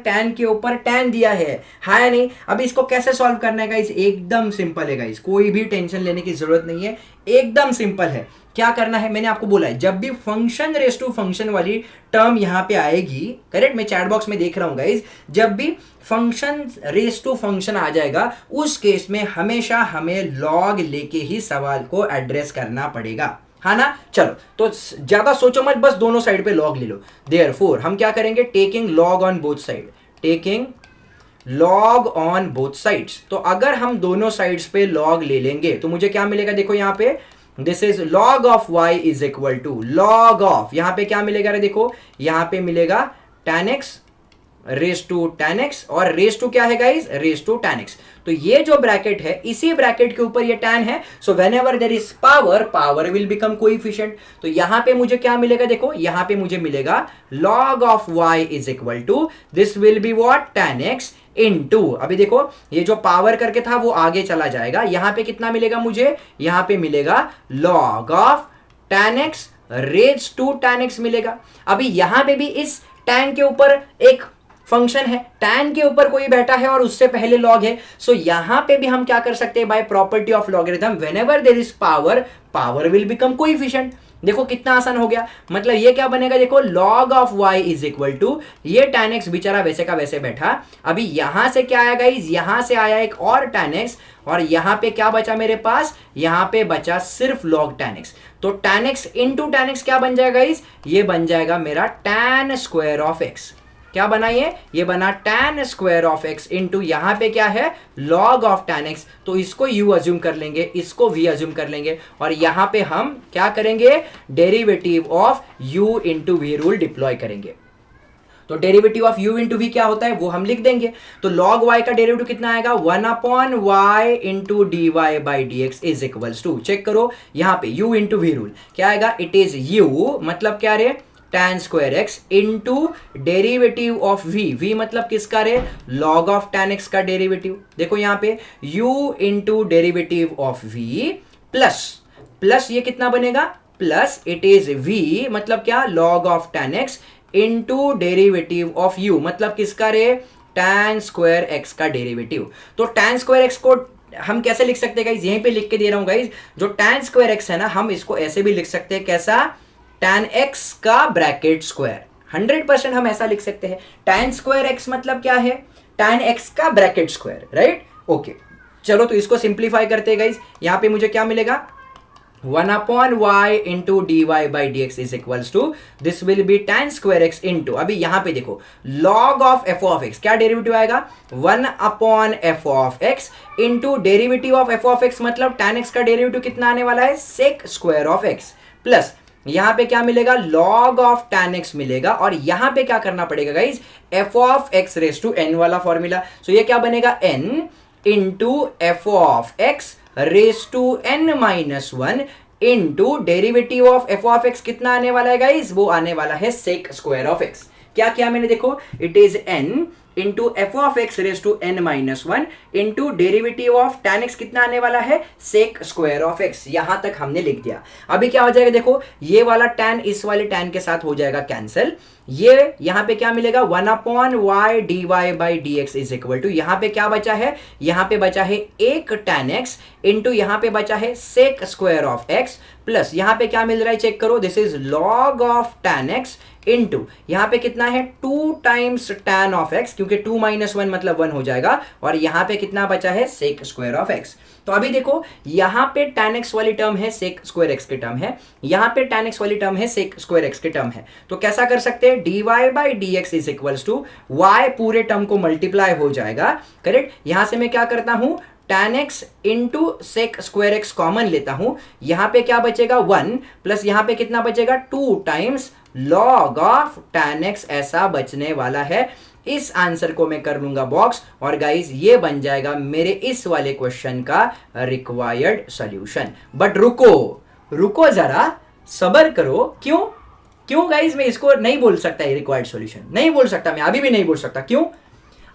tan दिया है या नहीं? अब इसको कैसे सॉल्व करना है गाइज, एकदम सिंपल है गाइज, कोई भी टेंशन लेने की जरूरत नहीं है, एकदम सिंपल है। क्या करना है, मैंने आपको बोला है जब भी फंक्शन रेस टू फंक्शन वाली टर्म यहां पे आएगी, करेक्ट? मैं चैट बॉक्स में देख रहा हूं गाइज, जब भी फंक्शन रेस टू फंक्शन आ जाएगा उस केस में हमेशा हमें लॉग लेके ही सवाल को एड्रेस करना पड़ेगा, है ना? चलो तो ज्यादा सोचो मत, बस दोनों साइड पे लॉग ले लो। देयरफॉर हम क्या करेंगे, taking log on both side, taking log on both sides. तो अगर हम दोनों साइड्स पे लॉग ले लेंगे तो मुझे क्या मिलेगा देखो यहाँ पे, this is log of y is equal to log of, यहां पे क्या मिलेगा रे देखो, यहां पे मिलेगा tan x raise to tan x, और रेस टू क्या है guys, raise to tan x। तो ये जो ब्रैकेट है, इसी ब्रैकेट के ऊपर ये tan है, सो whenever there is power, power will become coefficient. तो यहां पे मुझे क्या मिलेगा, देखो यहां पे मुझे मिलेगा log of y is equal to this will be what, tan x into, अभी देखो ये जो पावर करके था वो आगे चला जाएगा, यहां पे कितना मिलेगा मुझे, यहां पे मिलेगा log of tan x raise to tan x मिलेगा। अभी यहां पे भी इस tan के ऊपर एक फंक्शन है, tan के ऊपर कोई बैठा है और उससे पहले log है, सो यहां पे भी हम क्या कर सकते हैं, by property of logarithm, whenever there is power, power will become coefficient. देखो कितना आसान हो गया, मतलब ये क्या बनेगा, देखो log of y is equal to, ये tan x बेचारा वैसे का वैसे बैठा, अभी यहां से क्या आया गाइज, यहां से आया एक और tan x, और यहां पे क्या बचा मेरे पास, यहां पे बचा सिर्फ log tan x। तो tan x into tan x क्या बन जाएगा गाइज, ये बन जाएगा मेरा tan स्क्वायर ऑफ x। क्या बना ये बना tan square of x into यहां पे क्या है, log ऑफ tan x। तो इसको u अज्यूम कर लेंगे, इसको v अज्यूम कर लेंगे, और यहां पे हम क्या करेंगे, derivative of u into v rule deploy करेंगे। तो derivative of u into v क्या होता है वो हम लिख देंगे। तो log y का डेरिवेटिव कितना आएगा, 1 upon y into d y by d x is equals to, check करो यहाँ पे u इंटू वी रूल क्या आएगा, इट इज u मतलब क्या रे, tan square x into derivative of v मतलब किसका रे, log ऑफ tan x का डेरिवेटिव। देखो यहाँ पे u into derivative of v plus ये कितना बनेगा, प्लस इट इज v मतलब क्या, log of tan x into derivative of u मतलब किसका रे, tan स्क्वायर x का डेरिवेटिव। तो tan स्क्वायर x को हम कैसे लिख सकते हैं गाइज, यहीं पे लिख के दे रहा हूं गाइज, जो tan स्क्वायर x है ना, हम इसको ऐसे भी लिख सकते हैं, कैसा, tan x का ब्रैकेट स्क्वायर, 100% हम ऐसा लिख सकते हैं। tan स्क्वायर x मतलब क्या है, tan x का ब्रैकेट स्क्वायर, राइट, ओके। चलो तो इसको सिंप्लीफाई करते हैं गाइज, यहां पे मुझे क्या मिलेगा, 1 upon y into d y by d x is equals to this will be tan square x into, अभी यहां पे देखो log of f of x, क्या डेरिवेटिव आएगा, 1 upon f of x into derivative of f of x मतलब tan x का derivative कितना आने वाला है, sec square of x, plus यहां पे क्या मिलेगा, log ऑफ tan x मिलेगा, और यहां पे क्या करना पड़ेगा guys, f of x raise to n वाला फॉर्मूला। सो ये क्या बनेगा, n into f of x raise to n minus 1 into derivative of f of x कितना आने वाला है गाइज, वो आने वाला है sec स्क्वायर ऑफ x। क्या किया मैंने, देखो it is n into f of x raise to n minus 1 into derivative of tan x कितना आने वाला है, sec स्क्वायर ऑफ x। यहां तक हमने लिख दिया। अभी क्या हो जाएगा, देखो ये वाला tan इस वाले tan के साथ हो जाएगा कैंसिल, ये यहां पे क्या मिलेगा, 1 upon y d y by d x is equal to, यहां पे क्या बचा है, यहां पे बचा है एक tan x इंटू यहां पे बचा है sec square of x, plus यहां पे क्या मिल रहा है, चेक करो, this is log of tan x into यहां पे कितना है 2 टाइम्स tan ऑफ x, क्योंकि 2 माइनस 1 मतलब 1 हो जाएगा, और यहां पे कितना बचा है sec स्क्वायर ऑफ x। तो अभी देखो यहां पे tan x वाली टर्म है, sec स्क्वायर x की टर्म है, यहां पे tan x वाली टर्म है, sec स्क्वायर x की टर्म है। तो कैसा कर सकते हैं, dy by d x is equals to y पूरे टर्म को मल्टीप्लाई हो जाएगा, करेक्ट। यहां से मैं क्या करता हूं, tan x into sec square x common लेता हूं, यहां पे क्या बचेगा 1, प्लस यहां पे कितना बचेगा 2 times log of tan x, ऐसा बचने वाला है। इस आंसर को मैं कर लूंगा बॉक्स, और गाइज ये बन जाएगा मेरे इस वाले क्वेश्चन का रिक्वायर्ड सॉल्यूशन। बट रुको जरा, सबर करो, क्यों गाइज मैं इसको नहीं बोल सकता, ये रिक्वायर्ड सॉल्यूशन नहीं बोल सकता, मैं अभी भी नहीं बोल सकता। क्यों,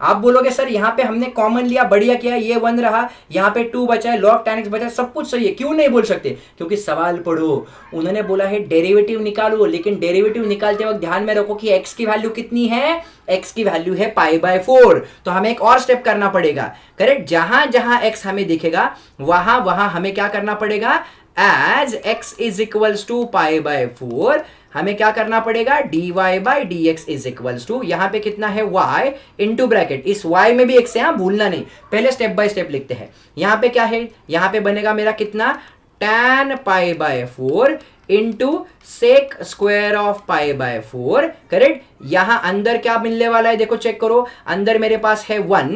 आप बोलोगे सर यहाँ पे हमने कॉमन लिया, बढ़िया किया, ये 1 रहा, यहाँ पे 2 बचा है, log tan x बचा है, सब कुछ सही है, क्यों नहीं बोल सकते, क्योंकि सवाल पढ़ो, उन्होंने बोला है डेरिवेटिव निकालो, लेकिन डेरिवेटिव निकालते वक्त ध्यान में रखो कि x की वैल्यू कितनी है, x की वैल्यू है π/4, तो हमें एक और स्टेप करना पड़ेगा, करेक्ट। जहां जहां x हमें दिखेगा वहां वहां हमें क्या करना पड़ेगा, as x is equals to π/4 हमें क्या करना पड़ेगा, dy by d x is equals to, यहां पे कितना है y इंटू ब्रैकेट, इस y में भी x है, भूलना नहीं, पहले स्टेप बाय स्टेप लिखते हैं। यहां पे क्या है, यहां पे बनेगा मेरा कितना, tan π/4 into sec square of π/4, correct. यहां अंदर क्या मिलने वाला है, देखो चेक करो, अंदर मेरे पास है 1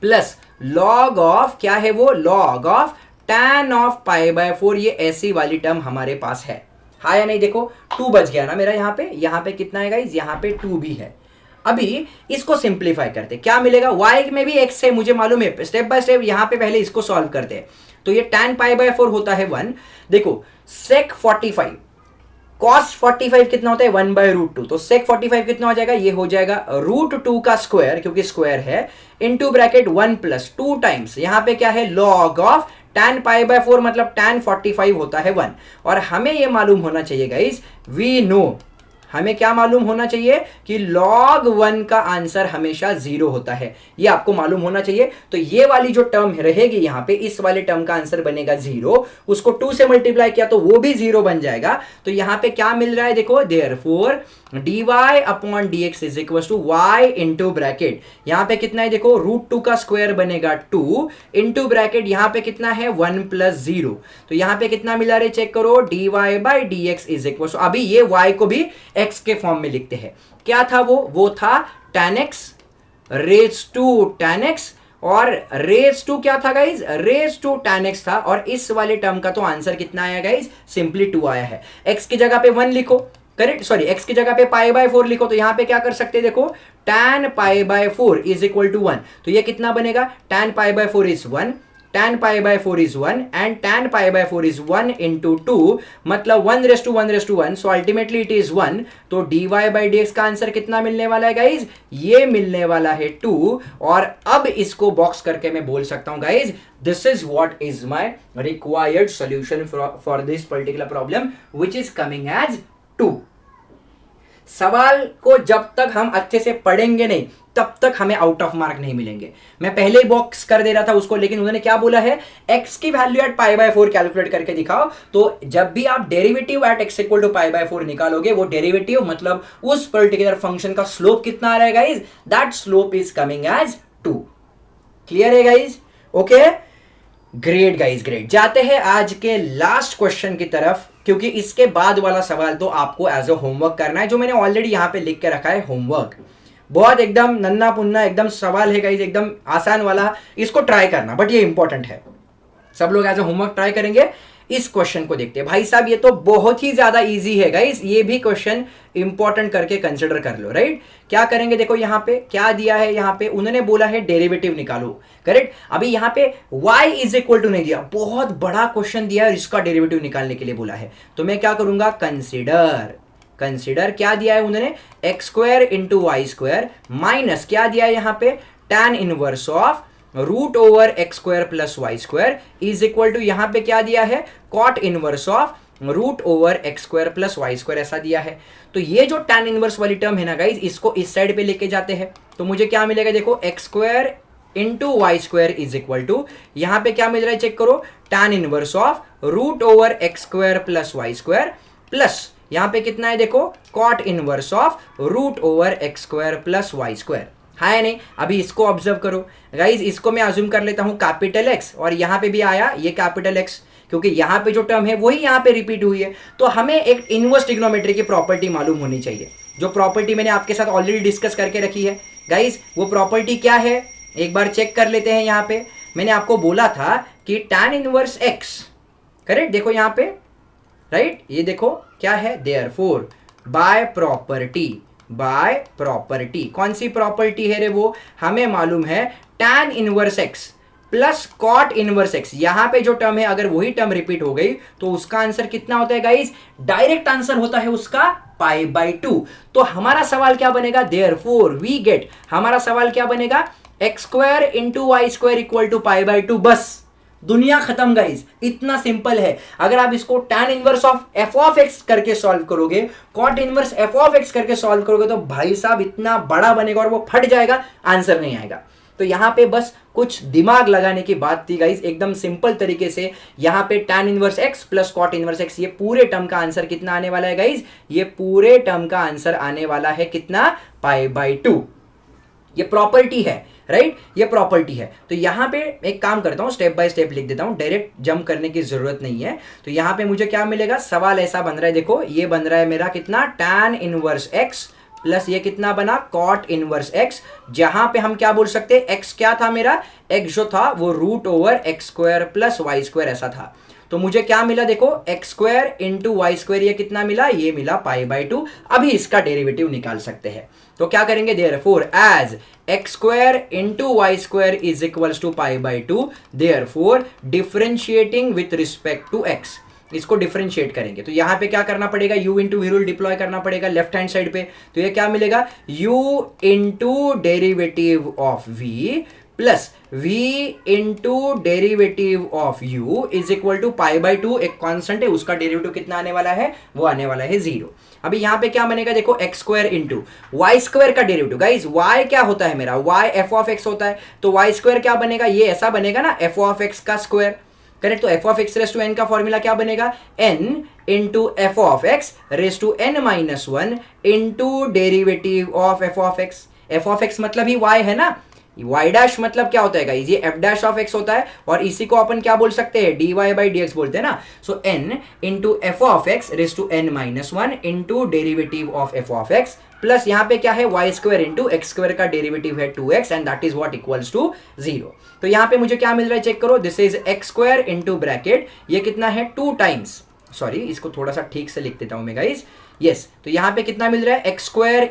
प्लस log ऑफ, क्या है वो, log ऑफ tan ऑफ π/4, ये ऐसी वाली टर्म हमारे पास है, हाँ या नहीं। देखो 2 बच गया ना मेरा, यहाँ पे कितना है गाइज, यहाँ पे 2 भी है। अभी इसको सिंप्लीफाई करते, क्या मिलेगा, y में भी x है मुझे मालूम है, स्टेप बाय स्टेप यहां पे पहले इसको सॉल्व करते हैं। तो ये tan पाई बाय 4 होता है 1। देखो sec 45 cos 45 कितना होता है 1 बाय रूट 2, तो sec 45 कितना हो जाएगा, ये हो जाएगा रूट 2 का स्क्वायर क्योंकि स्क्वायर है, इनटू ब्रैकेट 1 प्लस 2 टाइम्स यहां पे क्या है log of tan pi by 4 मतलब tan 45 होता है 1। और हमें ये मालूम होना चाहिए गाइस, वी नो, हमें क्या मालूम होना चाहिए कि log 1 का आंसर हमेशा 0 होता है, ये आपको मालूम होना चाहिए। तो ये वाली जो टर्म रहेगी यहां पे, इस वाले टर्म का आंसर बनेगा 0, उसको 2 से मल्टीप्लाई किया तो वो भी 0 बन जाएगा। तो यहां पे क्या मिल रहा है देखो, therefore dy upon dx is equal to y into bracket, यहां पे कितना है देखो, रूट 2 का स्क्वायर बनेगा 2 इंटू ब्रैकेट यहां पे कितना है 1 प्लस 0, तो यहां पे कितना मिला रे चेक करो, dy by dx is equal to, अभी ये y को भी x के फॉर्म में लिखते हैं, क्या था वो था tan x raise to tan x, और रेज टू क्या था guys, raise to tan x था, और इस वाले टर्म का तो आंसर कितना आया गाइज, सिंपली 2 आया है। x की जगह पे 1 लिखो, करेक्ट, सॉरी x की जगह पे पाई बाय 4 लिखो, तो यहां पे क्या कर सकते हैं देखो, tan pi by 4 is equal to 1, तो ये कितना बनेगा, tan pi by 4 is 1, tan pi by 4 is 1 and tan pi by 4 is 1 into 2 मतलब 1 raise to 1 raise to 1, so ultimately it is 1। तो dy बाई dx का answer कितना मिलने वाला है गाइज, ये मिलने वाला है 2। और अब इसको बॉक्स करके मैं बोल सकता हूं guys, this is what is my required solution for this particular problem which is coming as 2। सवाल को जब तक हम अच्छे से पढ़ेंगे नहीं तब तक हमें आउट ऑफ मार्क नहीं मिलेंगे। मैं पहले ही बॉक्स कर दे रहा था उसको, लेकिन उन्होंने क्या बोला है, x की value at pi by 4 calculate करके दिखाओ। तो जब भी आप derivative at x equal to pi by 4 निकालोगे, वो डेरिवेटिव मतलब उस पर्टिकुलर फंक्शन का स्लोप कितना आ रहा है guys, that slope is coming as 2। Clear है guys, okay, great guys great. जाते हैं आज के लास्ट क्वेश्चन की तरफ, क्योंकि इसके बाद वाला सवाल तो आपको एज अ होमवर्क करना है, जो मैंने ऑलरेडी यहां पे लिख के रखा है होमवर्क। बहुत एकदम नन्ना पुन्ना एकदम सवाल है गाइज, एकदम आसान वाला, इसको ट्राई करना, बट ये इंपॉर्टेंट है, सब लोग एज अ होमवर्क ट्राई करेंगे। इस क्वेश्चन को देखते हैं भाई साहब, ये तो बहुत ही ज्यादा इजी है गाइज, ये भी क्वेश्चन इंपॉर्टेंट करके कंसिडर कर लो, राइट। क्या करेंगे देखो, यहाँ पे क्या दिया है, यहाँ पे उन्होंने बोला है डेरिवेटिव निकालो, करेक्ट। अभी यहाँ पे y इज इक्वल टू नहीं दिया, बहुत बड़ा क्वेश्चन दिया है, इसका डेरिवेटिव निकालने के लिए बोला है, तो मैं क्या करूंगा, कंसिडर क्या दिया है उन्होंने, x square into y square minus क्या दिया है यहाँ पे, tan inverse of root over x square plus y square is equal to यहां पे क्या दिया है, cot inverse of root over x square plus y square, ऐसा दिया है। तो ये जो tan इनवर्स वाली टर्म है ना गाइज, इसको इस साइड पे लेके जाते हैं, तो मुझे क्या मिलेगा देखो, x square into y square is equal to, यहां पे क्या मिल रहा है चेक करो, tan inverse of root over x square plus y square plus यहां पे कितना है देखो, cot inverse of root over x square plus y square, है नहीं। अभी इसको ऑब्जर्व करो गाइज, इसको मैं अज्यूम कर लेता हूं कैपिटल एक्स, और यहां पे भी आया ये कैपिटल एक्स, क्योंकि यहां पे जो टर्म है वही यहां पे रिपीट हुई है। तो हमें एक इनवर्स ट्रिग्नोमेट्री की प्रॉपर्टी मालूम होनी चाहिए, जो प्रॉपर्टी मैंने आपके साथ ऑलरेडी डिस्कस करके रखी है गाइज। वो प्रॉपर्टी क्या है, एक बार चेक कर लेते हैं। यहाँ पे मैंने आपको बोला था कि tan इनवर्स एक्स, करेक्ट, देखो यहाँ पे, राइट, ये देखो क्या है, देयरफॉर बाय प्रॉपर्टी, कौन सी प्रॉपर्टी है रे, वो हमें मालूम है, tan inverse x plus cot inverse x, यहां पे जो टर्म है अगर वही टर्म रिपीट हो गई तो उसका आंसर कितना होता है गाइस, डायरेक्ट आंसर होता है उसका पाई बाय 2। तो हमारा सवाल क्या बनेगा, देयरफॉर वी गेट, हमारा सवाल क्या बनेगा, x square into y square equal to pi by 2, बस दुनिया खत्म गाइज, इतना सिंपल है। अगर आप इसको tan inverse of f of x करके सॉल्व करोगे, cot inverse f of x करके सॉल्व करोगे, तो भाई साहब इतना बड़ा बनेगा और वो फट जाएगा, आंसर नहीं आएगा। तो यहाँ पे बस कुछ दिमाग लगाने की बात थी गाइज, एकदम सिंपल तरीके से यहाँ पे tan inverse x plus cot inverse x, ये पूरे टर्म का आंसर कितना आने वाला है गाइज, ये पूरे टर्म का आंसर आने वाला है कितना, पाई बाय 2। ये प्रॉपर्टी है, राइट, ये प्रॉपर्टी है। तो यहाँ पे एक काम करता हूँ, स्टेप बाय स्टेप लिख देता हूँ, डायरेक्ट जंप करने की जरूरत नहीं है। तो यहाँ पे मुझे क्या मिलेगा, सवाल ऐसा बन रहा है, देखो ये बन रहा है मेरा कितना, tan इनवर्स एक्स प्लस ये कितना बना, कॉट इनवर्स एक्स, जहां पे हम क्या बोल सकते हैं, एक्स क्या था मेरा, एक्स जो था वो root over x square plus y square ऐसा था। तो मुझे क्या मिला देखो, x square into y square, ये कितना मिला, ये मिला π/2। अभी इसका डेरिवेटिव निकाल सकते हैं, तो क्या करेंगे, therefore as x square into y square is equals to π/2, therefore differentiating with respect to x, इसको डिफरेंशिएट करेंगे तो यहां पे क्या करना पड़ेगा, u into we rule deploy करना पड़ेगा लेफ्ट हैंड साइड पे। तो ये क्या मिलेगा, u into derivative of v plus v into derivative of u is equal to π/2, एक कांस्टेंट है उसका डेरिवेटिव कितना आने वाला है, वो आने वाला है 0। अभी यहां पे क्या बनेगा देखो, x square into y square का डेरिवेटिव, गाइज y क्या होता है मेरा, y f ऑफ x होता है, तो वाई स्क्वायर क्या बनेगा, ये ऐसा बनेगा ना f ऑफ x का स्क्वायर, करेक्ट। तो f of x raise to n का फॉर्मूला क्या बनेगा, n into f of x raise to n minus one into derivative of f of x. F of x मतलब ही y है ना, y dash मतलब क्या होता है, ये एफ डैश ऑफ एक्स होता है, और इसी को अपन क्या बोल सकते हैं, dy बाई डी एक्स बोलते हैं ना। So n into f of x raise to n minus one into derivative of f of x plus यहाँ पे क्या है, y square into x square का डेरिवेटिव है 2x and that is what equals to 0। तो यहाँ पे मुझे क्या मिल रहा है, चेक करो, this is x square into bracket, ये कितना है 2 टाइम्स, सॉरी इसको थोड़ा सा ठीक से लिख देता हूं मैं गाइस, यस। तो यहाँ पे कितना मिल रहा है, एक्स स्क्वायर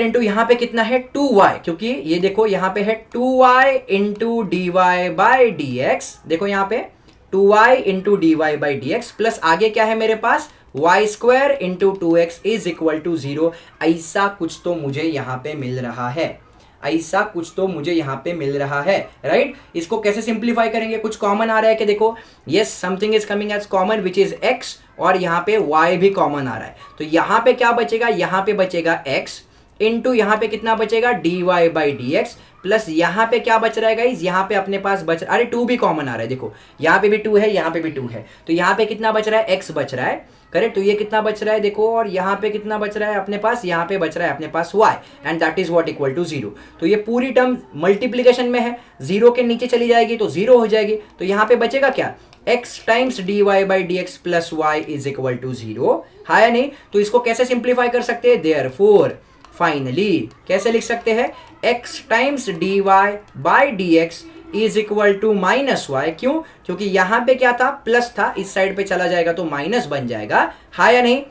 इंटू यहाँ पे कितना है 2y, क्योंकि ये देखो यहाँ पे है 2y into d y by d x, देखो यहाँ पे 2y into d y by d x plus आगे क्या है मेरे पास, y square into 2x is equal to 0। ऐसा कुछ तो मुझे यहाँ पे मिल रहा है, ऐसा कुछ तो मुझे यहाँ पे मिल रहा है, राइट। इसको कैसे सिंप्लीफाई करेंगे, कुछ कॉमन आ रहा है कि देखो, yes something is coming as common which is x, और यहाँ पे y भी कॉमन आ रहा है, तो यहाँ पे क्या बचेगा, यहाँ पे बचेगा x इंटू यहाँ पे कितना बचेगा, d y by d x plus यहाँ पे क्या बच रहा है गाइज, यहाँ पे अपने पास बच, अरे 2 भी कॉमन आ रहा है, देखो यहाँ पे भी 2 है, यहाँ पे भी 2 है, तो यहाँ पे कितना बच रहा है, x बच रहा है, करेक्ट। तो ये कितना बच रहा है देखो, और यहाँ पे कितना बच रहा है अपने पास, यहाँ पे बच रहा है अपने पास y and that is what equal to 0। तो ये पूरी टर्म मल्टीप्लीकेशन में है, 0 के नीचे चली जाएगी तो 0 हो जाएगी, तो यहाँ पे बचेगा क्या, x times d y by d x plus y is equal to 0, हाँ या नहीं। तो इसको कैसे सिंप्लीफाई कर सकते हैं, देयरफॉर फाइनली कैसे लिख सकते हैं, x times d y by d x is equal to minus y, क्यों, क्योंकि यहां पे क्या था, प्लस था, इस साइड पे चला जाएगा तो माइनस बन जाएगा, हाँ या नहीं,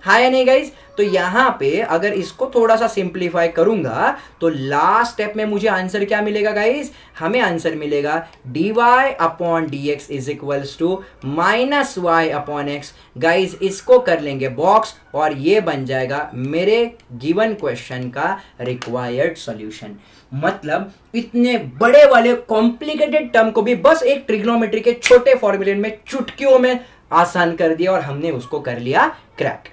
हाँ या नहीं गाइज। तो यहां पे अगर इसको थोड़ा सा सिंप्लीफाई करूंगा तो लास्ट स्टेप में मुझे आंसर क्या मिलेगा गाइज, हमें आंसर मिलेगा dy upon dx is equals to minus y upon x. Guys इसको कर लेंगे बॉक्स और ये बन जाएगा मेरे गिवन क्वेश्चन का रिक्वायर्ड सॉल्यूशन। मतलब इतने बड़े वाले कॉम्प्लिकेटेड टर्म को भी बस एक ट्रिग्नोमेट्री के छोटे फॉर्मूले में चुटकियों में आसान कर दिया और हमने उसको कर लिया क्रैक।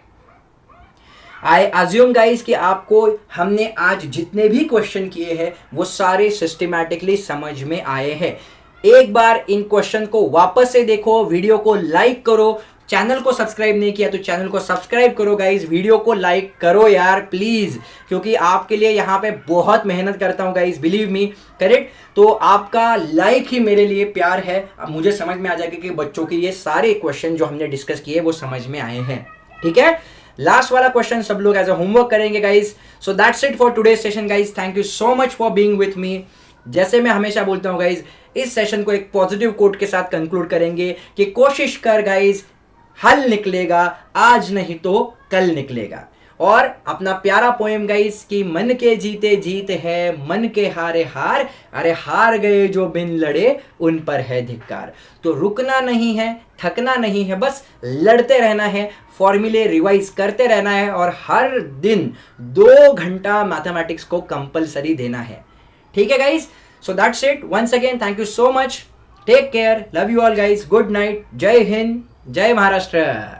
आई अज्यूम गाइज कि आपको हमने आज जितने भी क्वेश्चन किए हैं वो सारे सिस्टमैटिकली समझ में आए हैं। एक बार इन क्वेश्चन को वापस से देखो, वीडियो को लाइक करो, चैनल को सब्सक्राइब नहीं किया तो चैनल को सब्सक्राइब करो गाइज, वीडियो को लाइक करो यार प्लीज, क्योंकि आपके लिए यहाँ पे बहुत मेहनत करता हूँ गाइज, बिलीव मी, करेक्ट। तो आपका लाइक ही मेरे लिए प्यार है। अब मुझे समझ में आ जाएगा कि बच्चों के ये सारे क्वेश्चन जो हमने डिस्कस किए वो समझ में आए हैं, ठीक है। लास्ट वाला क्वेश्चन सब लोग एज अ होमवर्क करेंगे guys. So that's it for today session guys, thank you so much for being with me. जैसे मैं हमेशा बोलता हूँ गाइज, इस सेशन को एक पॉजिटिव कोट के साथ कंक्लूड करेंगे कि कोशिश कर गाइज, हल निकलेगा, आज नहीं तो कल निकलेगा। और अपना प्यारा पोएम गाइस कि मन के जीते जीत है, मन के हारे हार, अरे हार गए जो बिन लड़े उन पर है धिक्कार। तो रुकना नहीं है, थकना नहीं है, बस लड़ते रहना है, फॉर्मूले रिवाइज करते रहना है और हर दिन 2 घंटा मैथमेटिक्स को कंपलसरी देना है, ठीक है guys. So that's it, once again thank you so much, take care, love you all guys, good night, जय हिंद, जय महाराष्ट्र।